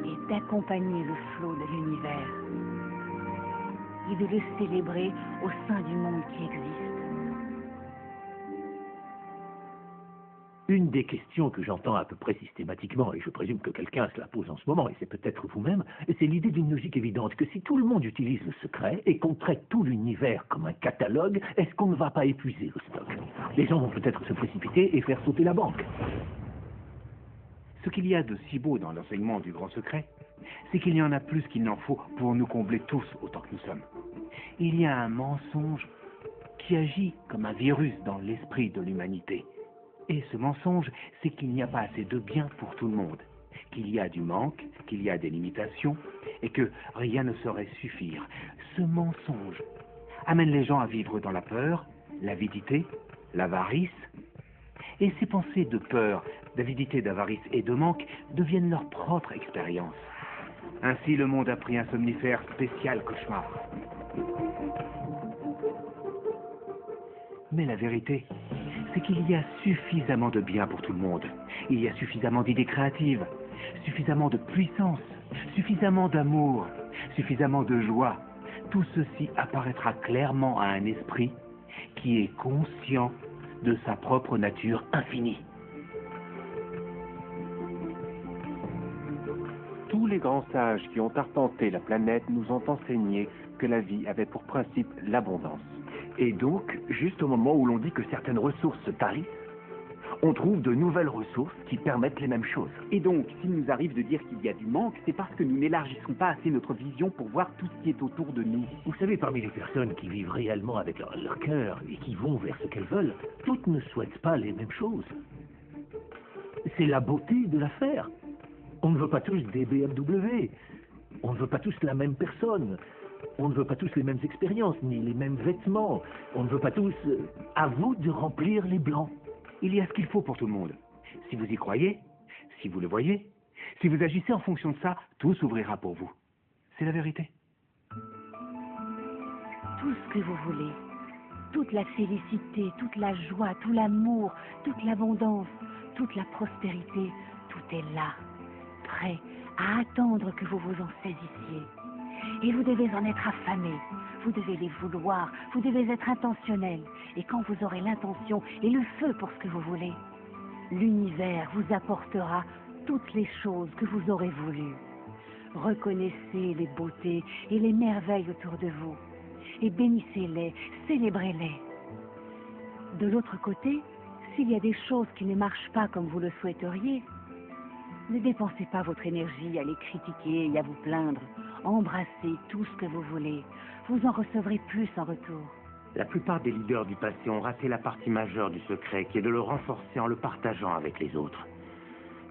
est d'accompagner le flot de l'univers et de le célébrer au sein du monde qui existe. Une des questions que j'entends à peu près systématiquement, et je présume que quelqu'un se la pose en ce moment, et c'est peut-être vous-même, c'est l'idée d'une logique évidente, que si tout le monde utilise le secret et qu'on traite tout l'univers comme un catalogue, est-ce qu'on ne va pas épuiser le stock? Les gens vont peut-être se précipiter et faire sauter la banque. Ce qu'il y a de si beau dans l'enseignement du grand secret, c'est qu'il y en a plus qu'il n'en faut pour nous combler tous autant que nous sommes. Il y a un mensonge qui agit comme un virus dans l'esprit de l'humanité. Et ce mensonge, c'est qu'il n'y a pas assez de bien pour tout le monde, qu'il y a du manque, qu'il y a des limitations, et que rien ne saurait suffire. Ce mensonge amène les gens à vivre dans la peur, l'avidité, l'avarice, et ces pensées de peur, d'avidité, d'avarice et de manque deviennent leur propre expérience. Ainsi, le monde a pris un somnifère spécial cauchemar. Mais la vérité, c'est qu'il y a suffisamment de bien pour tout le monde. Il y a suffisamment d'idées créatives, suffisamment de puissance, suffisamment d'amour, suffisamment de joie. Tout ceci apparaîtra clairement à un esprit qui est conscient de sa propre nature infinie. Tous les grands sages qui ont arpenté la planète nous ont enseigné que la vie avait pour principe l'abondance. Et donc, juste au moment où l'on dit que certaines ressources se tarissent, on trouve de nouvelles ressources qui permettent les mêmes choses. Et donc, s'il nous arrive de dire qu'il y a du manque, c'est parce que nous n'élargissons pas assez notre vision pour voir tout ce qui est autour de nous. Vous savez, parmi les personnes qui vivent réellement avec leur cœur et qui vont vers ce qu'elles veulent, toutes ne souhaitent pas les mêmes choses. C'est la beauté de l'affaire. On ne veut pas tous des BMW. On ne veut pas tous la même personne. On ne veut pas tous les mêmes expériences, ni les mêmes vêtements. On ne veut pas tous... À vous de remplir les blancs. Il y a ce qu'il faut pour tout le monde. Si vous y croyez, si vous le voyez, si vous agissez en fonction de ça, tout s'ouvrira pour vous. C'est la vérité. Tout ce que vous voulez toute la félicité, toute la joie, tout l'amour, toute l'abondance, toute la prospérité, tout est là, prêt à attendre que vous vous en saisissiez. Et vous devez en être affamé, vous devez les vouloir, vous devez être intentionnel. Et quand vous aurez l'intention et le feu pour ce que vous voulez, l'univers vous apportera toutes les choses que vous aurez voulu. Reconnaissez les beautés et les merveilles autour de vous et bénissez-les, célébrez-les. De l'autre côté, s'il y a des choses qui ne marchent pas comme vous le souhaiteriez, ne dépensez pas votre énergie à les critiquer et à vous plaindre. Embrassez tout ce que vous voulez. Vous en recevrez plus en retour. La plupart des leaders du passé ont raté la partie majeure du secret, qui est de le renforcer en le partageant avec les autres.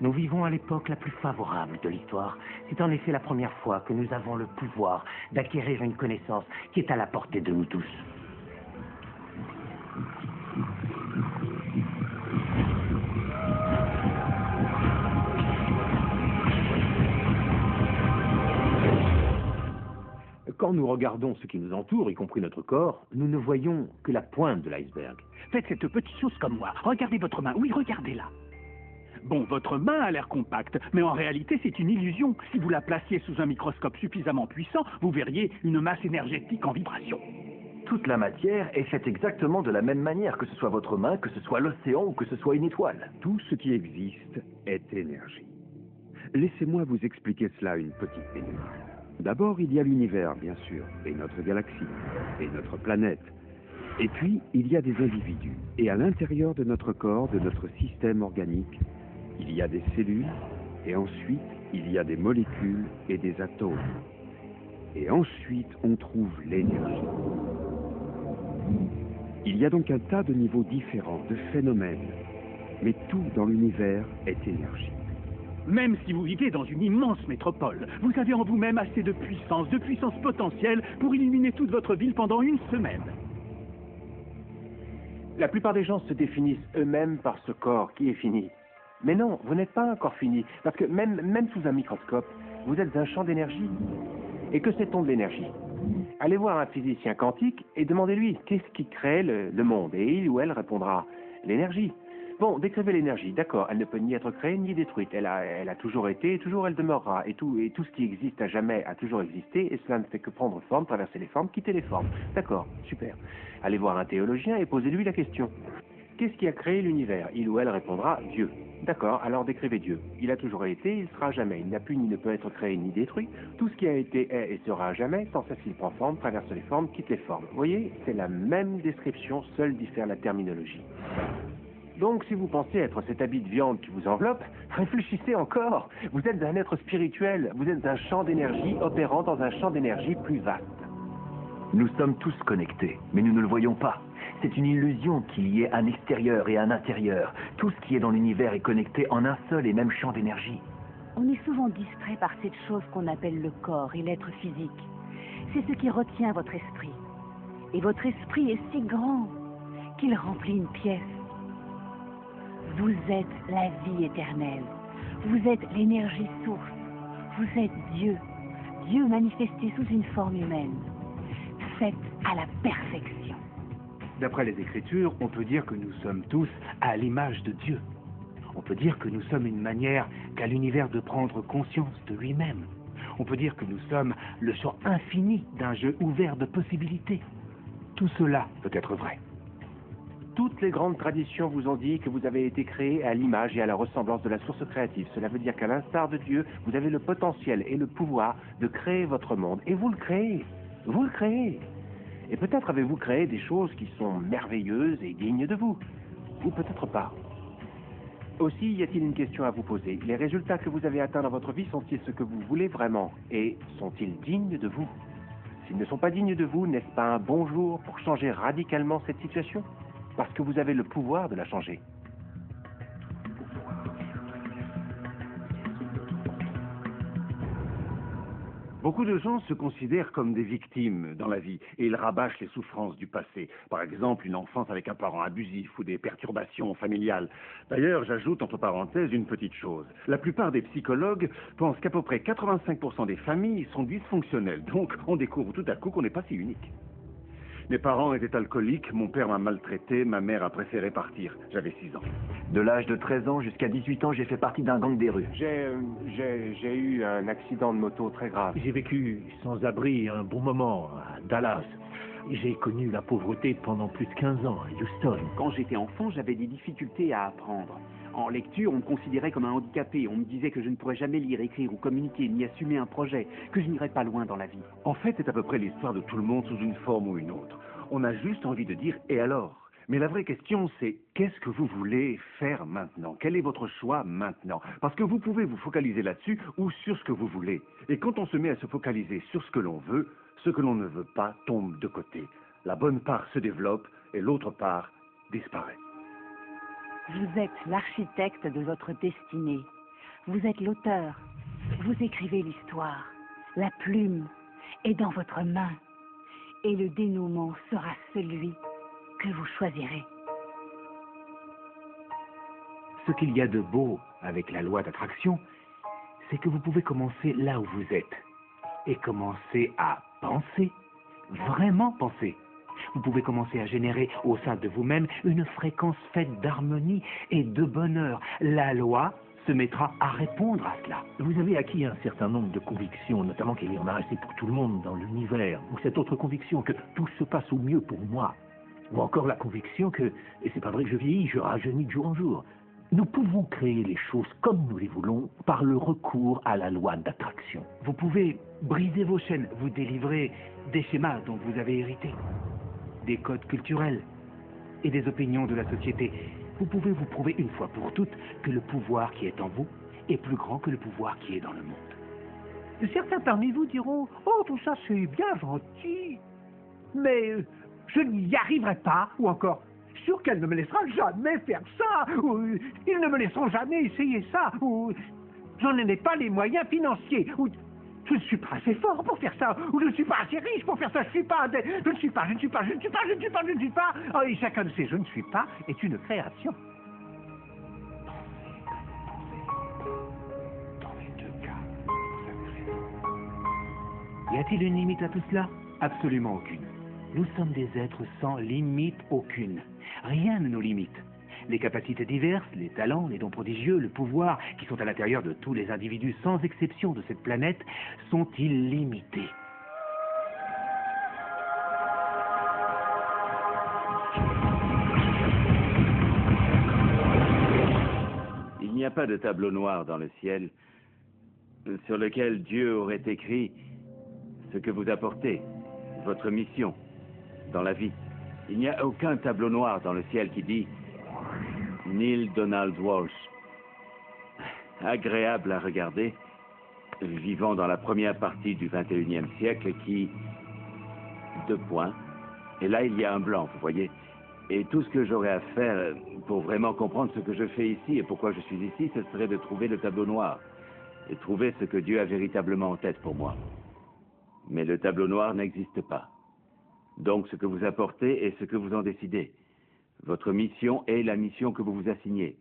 Nous vivons à l'époque la plus favorable de l'histoire. C'est en effet la première fois que nous avons le pouvoir d'acquérir une connaissance qui est à la portée de nous tous. Quand nous regardons ce qui nous entoure, y compris notre corps, nous ne voyons que la pointe de l'iceberg. Faites cette petite chose comme moi. Regardez votre main. Oui, regardez-la. Bon, votre main a l'air compacte, mais en réalité, c'est une illusion. Si vous la placiez sous un microscope suffisamment puissant, vous verriez une masse énergétique en vibration. Toute la matière est faite exactement de la même manière, que ce soit votre main, que ce soit l'océan ou que ce soit une étoile. Tout ce qui existe est énergie. Laissez-moi vous expliquer cela une petite minute. D'abord, il y a l'univers, bien sûr, et notre galaxie, et notre planète. Et puis, il y a des individus. Et à l'intérieur de notre corps, de notre système organique, il y a des cellules, et ensuite, il y a des molécules et des atomes. Et ensuite, on trouve l'énergie. Il y a donc un tas de niveaux différents, de phénomènes. Mais tout dans l'univers est énergie. Même si vous vivez dans une immense métropole, vous avez en vous-même assez de puissance potentielle pour illuminer toute votre ville pendant une semaine. La plupart des gens se définissent eux-mêmes par ce corps qui est fini. Mais non, vous n'êtes pas encore fini, parce que même sous un microscope, vous êtes un champ d'énergie. Et que sait-on de l'énergie? Allez voir un physicien quantique et demandez-lui qu'est-ce qui crée le monde, et il ou elle répondra l'énergie. Bon, décrivez l'énergie, d'accord, elle ne peut ni être créée ni détruite, elle a toujours été et toujours elle demeurera, et tout ce qui existe à jamais a toujours existé, et cela ne fait que prendre forme, traverser les formes, quitter les formes. D'accord, super. Allez voir un théologien et posez-lui la question. Qu'est-ce qui a créé l'univers? Il ou elle répondra Dieu. D'accord, alors décrivez Dieu. Il a toujours été, il sera à jamais, il n'a pu ni ne peut être créé ni détruit, tout ce qui a été est et sera à jamais, sans cesse il prend forme, traverse les formes, quitte les formes. Vous voyez, c'est la même description, seule diffère la terminologie. Donc, si vous pensez être cet habit de viande qui vous enveloppe, réfléchissez encore. Vous êtes un être spirituel, vous êtes un champ d'énergie opérant dans un champ d'énergie plus vaste. Nous sommes tous connectés, mais nous ne le voyons pas. C'est une illusion qu'il y ait un extérieur et un intérieur. Tout ce qui est dans l'univers est connecté en un seul et même champ d'énergie. On est souvent distrait par cette chose qu'on appelle le corps et l'être physique. C'est ce qui retient votre esprit. Et votre esprit est si grand qu'il remplit une pièce. Vous êtes la vie éternelle. Vous êtes l'énergie source. Vous êtes Dieu. Dieu manifesté sous une forme humaine. Faite à la perfection. D'après les Écritures, on peut dire que nous sommes tous à l'image de Dieu. On peut dire que nous sommes une manière qu'a l'univers de prendre conscience de lui-même. On peut dire que nous sommes le champ infini d'un jeu ouvert de possibilités. Tout cela peut être vrai. Toutes les grandes traditions vous ont dit que vous avez été créé à l'image et à la ressemblance de la source créative. Cela veut dire qu'à l'instar de Dieu, vous avez le potentiel et le pouvoir de créer votre monde. Et vous le créez. Vous le créez. Et peut-être avez-vous créé des choses qui sont merveilleuses et dignes de vous. Ou peut-être pas. Aussi, y a-t-il une question à vous poser? Les résultats que vous avez atteints dans votre vie sont-ils ce que vous voulez vraiment? Et sont-ils dignes de vous? S'ils ne sont pas dignes de vous, n'est-ce pas un bon jour pour changer radicalement cette situation? Parce que vous avez le pouvoir de la changer. Beaucoup de gens se considèrent comme des victimes dans la vie et ils rabâchent les souffrances du passé. Par exemple, une enfance avec un parent abusif ou des perturbations familiales. D'ailleurs, j'ajoute entre parenthèses une petite chose. La plupart des psychologues pensent qu'à peu près 85% des familles sont dysfonctionnelles. Donc, on découvre tout à coup qu'on n'est pas si unique. Mes parents étaient alcooliques, mon père m'a maltraité, ma mère a préféré partir. J'avais 6 ans. De l'âge de 13 ans jusqu'à 18 ans, j'ai fait partie d'un gang des rues. J'ai eu un accident de moto très grave. J'ai vécu sans abri un bon moment à Dallas. J'ai connu la pauvreté pendant plus de 15 ans à Houston. Quand j'étais enfant, j'avais des difficultés à apprendre. En lecture, on me considérait comme un handicapé. On me disait que je ne pourrais jamais lire, écrire ou communiquer, ni assumer un projet, que je n'irais pas loin dans la vie. En fait, c'est à peu près l'histoire de tout le monde sous une forme ou une autre. On a juste envie de dire « et alors ?» Mais la vraie question, c'est qu'est-ce que vous voulez faire maintenant? Quel est votre choix maintenant? Parce que vous pouvez vous focaliser là-dessus ou sur ce que vous voulez. Et quand on se met à se focaliser sur ce que l'on veut, ce que l'on ne veut pas tombe de côté. La bonne part se développe et l'autre part disparaît. Vous êtes l'architecte de votre destinée. Vous êtes l'auteur. Vous écrivez l'histoire. La plume est dans votre main. Et le dénouement sera celui que vous choisirez. Ce qu'il y a de beau avec la loi d'attraction, c'est que vous pouvez commencer là où vous êtes et commencer à penser, vraiment penser. Vous pouvez commencer à générer au sein de vous-même une fréquence faite d'harmonie et de bonheur. La loi se mettra à répondre à cela. Vous avez acquis un certain nombre de convictions, notamment qu'il y en a assez pour tout le monde dans l'univers, ou cette autre conviction que tout se passe au mieux pour moi, ou encore la conviction que, et c'est pas vrai que je vieillis, je rajeunis de jour en jour. Nous pouvons créer les choses comme nous les voulons par le recours à la loi d'attraction. Vous pouvez briser vos chaînes, vous délivrer des schémas dont vous avez hérité, des codes culturels et des opinions de la société. Vous pouvez vous prouver une fois pour toutes que le pouvoir qui est en vous est plus grand que le pouvoir qui est dans le monde. Certains parmi vous diront « Oh, tout ça c'est bien gentil, mais je n'y arriverai pas » ou encore « Sûr qu'elle ne me laissera jamais faire ça » ou « Ils ne me laisseront jamais essayer ça » ou « J'en ai pas les moyens financiers » ou « Je ne suis pas assez fort pour faire ça » ou « Je ne suis pas assez riche pour faire ça, je ne suis pas... » Oh, et chacun de ces « je ne suis pas » est une création. Y a-t-il une limite à tout cela? Absolument aucune. Nous sommes des êtres sans limite aucune. Rien ne nous limite. Les capacités diverses, les talents, les dons prodigieux, le pouvoir qui sont à l'intérieur de tous les individus sans exception de cette planète sont illimités. Il n'y a pas de tableau noir dans le ciel sur lequel Dieu aurait écrit ce que vous apportez, votre mission dans la vie. Il n'y a aucun tableau noir dans le ciel qui dit Neil Donald Walsh. Agréable à regarder, vivant dans la première partie du XXIe siècle qui... Deux points. Et là, il y a un blanc, vous voyez. Et tout ce que j'aurais à faire pour vraiment comprendre ce que je fais ici et pourquoi je suis ici, ce serait de trouver le tableau noir. Et trouver ce que Dieu a véritablement en tête pour moi. Mais le tableau noir n'existe pas. Donc ce que vous apportez est ce que vous en décidez. Votre mission est la mission que vous vous assignez.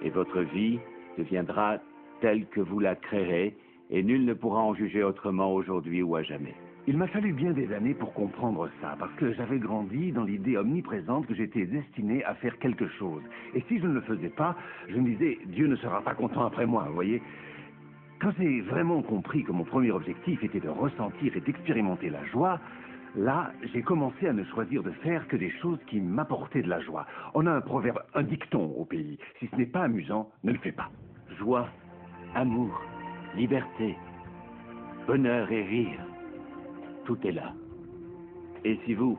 Et votre vie deviendra telle que vous la créerez, et nul ne pourra en juger autrement aujourd'hui ou à jamais. Il m'a fallu bien des années pour comprendre ça, parce que j'avais grandi dans l'idée omniprésente que j'étais destiné à faire quelque chose. Et si je ne le faisais pas, je me disais, Dieu ne sera pas content après moi, vous voyez. Quand j'ai vraiment compris que mon premier objectif était de ressentir et d'expérimenter la joie, là, j'ai commencé à ne choisir de faire que des choses qui m'apportaient de la joie. On a un proverbe, un dicton au pays. Si ce n'est pas amusant, ne le fais pas. Joie, amour, liberté, bonheur et rire. Tout est là. Et si vous,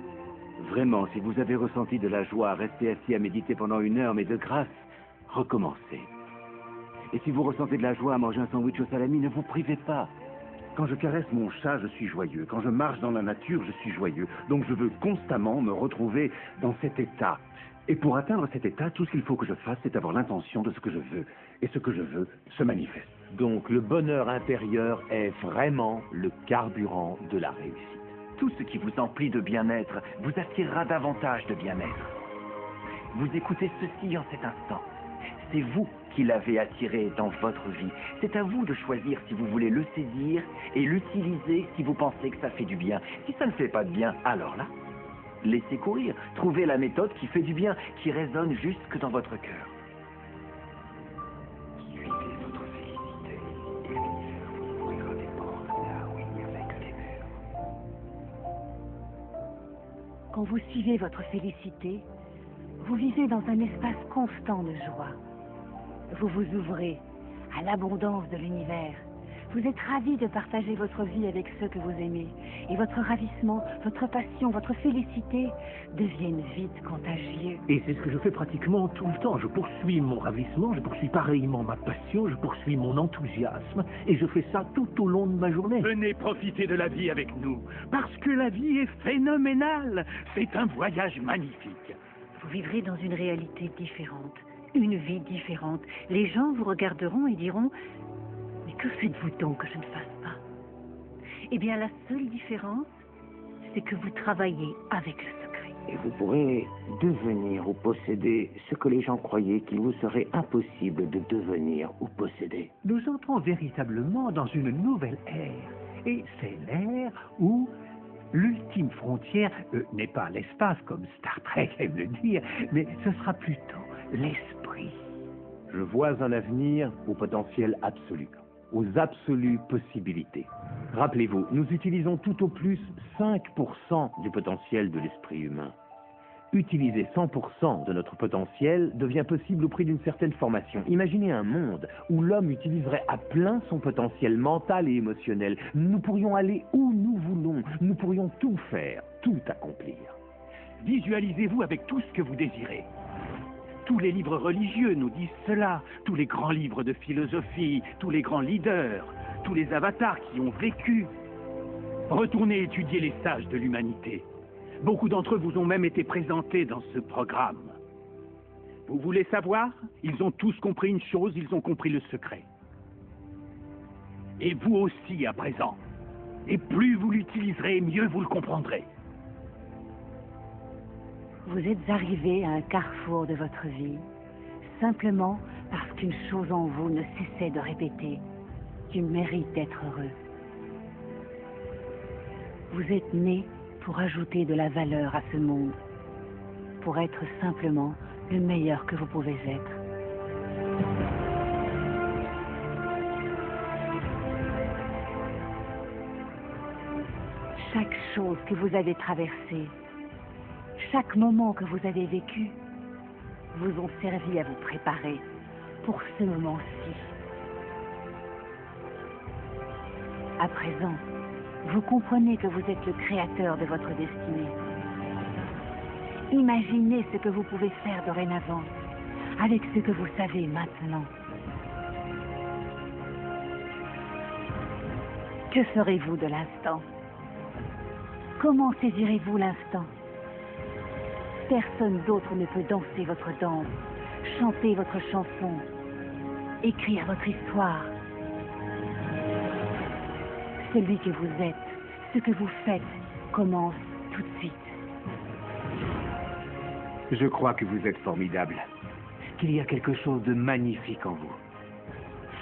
vraiment, si vous avez ressenti de la joie, restez assis à méditer pendant 1 heure, mais de grâce, recommencez. Et si vous ressentez de la joie à manger un sandwich au salami, ne vous privez pas. Quand je caresse mon chat, je suis joyeux. Quand je marche dans la nature, je suis joyeux. Donc je veux constamment me retrouver dans cet état. Et pour atteindre cet état, tout ce qu'il faut que je fasse, c'est avoir l'intention de ce que je veux. Et ce que je veux se manifeste. Donc le bonheur intérieur est vraiment le carburant de la réussite. Tout ce qui vous emplit de bien-être vous attirera davantage de bien-être. Vous écoutez ceci en cet instant. c'est vous qui l'avez attiré dans votre vie. C'est à vous de choisir si vous voulez le saisir et l'utiliser si vous pensez que ça fait du bien. Si ça ne fait pas de bien, alors là, laissez courir. Trouvez la méthode qui fait du bien, qui résonne jusque dans votre cœur. Suivez votre félicité et l'univers vous ouvrira des portes là où il n'y avait que des murs. Quand vous suivez votre félicité, vous vivez dans un espace constant de joie. Vous vous ouvrez à l'abondance de l'univers. Vous êtes ravi de partager votre vie avec ceux que vous aimez. Et votre ravissement, votre passion, votre félicité deviennent vite contagieux. Et c'est ce que je fais pratiquement tout le temps. Je poursuis mon ravissement, je poursuis pareillement ma passion, je poursuis mon enthousiasme, et je fais ça tout au long de ma journée. Venez profiter de la vie avec nous, parce que la vie est phénoménale. C'est un voyage magnifique. Vous vivrez dans une réalité différente, une vie différente. Les gens vous regarderont et diront « Mais que faites-vous donc que je ne fasse pas ?» Eh bien, la seule différence, c'est que vous travaillez avec le secret. Et vous pourrez devenir ou posséder ce que les gens croyaient qu'il vous serait impossible de devenir ou posséder. Nous entrons véritablement dans une nouvelle ère. Et c'est l'ère où l'ultime frontière n'est pas l'espace, comme Star Trek aime le dire, mais ce sera plutôt l'esprit. Je vois un avenir au potentiel absolu, aux absolues possibilités. Rappelez-vous, nous utilisons tout au plus 5% du potentiel de l'esprit humain. Utiliser 100% de notre potentiel devient possible au prix d'une certaine formation. Imaginez un monde où l'homme utiliserait à plein son potentiel mental et émotionnel. Nous pourrions aller où nous voulons, nous pourrions tout faire, tout accomplir. Visualisez-vous avec tout ce que vous désirez. Tous les livres religieux nous disent cela, tous les grands livres de philosophie, tous les grands leaders, tous les avatars qui ont vécu. Retournez étudier les sages de l'humanité. Beaucoup d'entre eux vous ont même été présentés dans ce programme. Vous voulez savoir? Ils ont tous compris une chose, ils ont compris le secret. Et vous aussi à présent. Et plus vous l'utiliserez, mieux vous le comprendrez. Vous êtes arrivé à un carrefour de votre vie, simplement parce qu'une chose en vous ne cessait de répéter « Tu mérites d'être heureux ». Vous êtes né pour ajouter de la valeur à ce monde, pour être simplement le meilleur que vous pouvez être. Chaque chose que vous avez traversée, chaque moment que vous avez vécu, vous ont servi à vous préparer pour ce moment-ci. À présent, vous comprenez que vous êtes le créateur de votre destinée. Imaginez ce que vous pouvez faire dorénavant avec ce que vous savez maintenant. Que ferez-vous de l'instant? Comment saisirez-vous l'instant? Personne d'autre ne peut danser votre danse, chanter votre chanson, écrire votre histoire. Celui que vous êtes, ce que vous faites, commence tout de suite. Je crois que vous êtes formidable, qu'il y a quelque chose de magnifique en vous.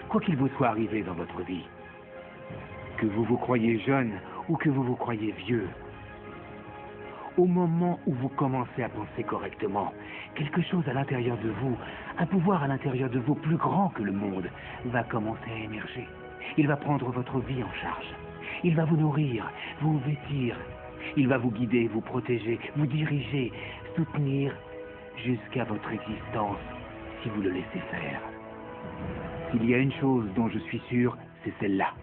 Quoi qu'il vous soit arrivé dans votre vie, que vous vous croyez jeune ou que vous vous croyez vieux, au moment où vous commencez à penser correctement, quelque chose à l'intérieur de vous, un pouvoir à l'intérieur de vous plus grand que le monde, va commencer à émerger. Il va prendre votre vie en charge. Il va vous nourrir, vous vêtir. Il va vous guider, vous protéger, vous diriger, soutenir jusqu'à votre existence, si vous le laissez faire. S'il y a une chose dont je suis sûr, c'est celle-là.